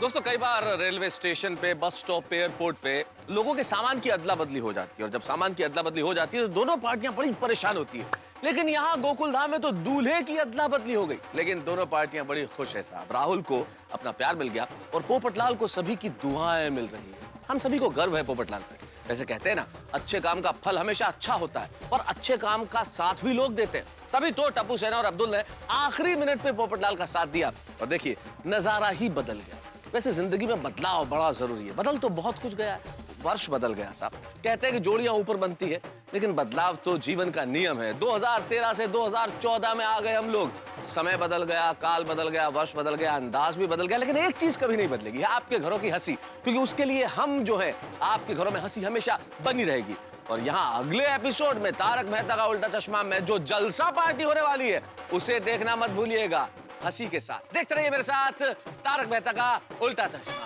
S13: दोस्तों, कई बार रेलवे स्टेशन पे, बस स्टॉप पे, एयरपोर्ट पे लोगों के सामान की अदला बदली हो जाती है, और जब सामान की अदला बदली हो जाती है तो दोनों पार्टियां बड़ी परेशान होती है। लेकिन यहाँ गोकुलधाम में तो दूल्हे की अदला बदली हो गई, लेकिन दोनों पार्टियां बड़ी खुश है साहब। राहुल को अपना प्यार मिल गया और पोपटलाल को सभी की दुआएं मिल रही है। हम सभी को गर्व है पोपटलाल पे। वैसे कहते हैं ना, अच्छे काम का फल हमेशा अच्छा होता है और अच्छे काम का साथ भी लोग देते हैं। तभी तो टप्पू सेना और अब्दुल ने आखिरी मिनट पे पोपटलाल का साथ दिया और देखिए नजारा ही बदल गया। वैसे जिंदगी में बदलाव बड़ा जरूरी है। बदल तो बहुत कुछ गया है, वर्ष बदल गया साहब। कहते हैं कि जोड़ियां ऊपर बनती है, लेकिन बदलाव तो जीवन का नियम है। 2013 से 2014 में आ गए हम लोग। समय बदल गया, काल बदल गया, वर्ष बदल गया, अंदाज भी बदल गया, लेकिन एक चीज कभी नहीं बदलेगी, आपके घरों की हंसी। क्योंकि उसके लिए हम जो है, आपके घरों में हंसी हमेशा बनी रहेगी। और यहाँ अगले एपिसोड में तारक मेहता का उल्टा चश्मा में जो जलसा पार्टी होने वाली है, उसे देखना मत भूलिएगा हंसी के साथ। देखते रहिए मेरे साथ तारक मेहता का उल्टा चश्मा।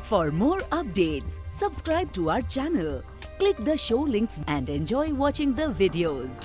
S22: For more updates, subscribe to our channel, click the show links and enjoy watching the videos.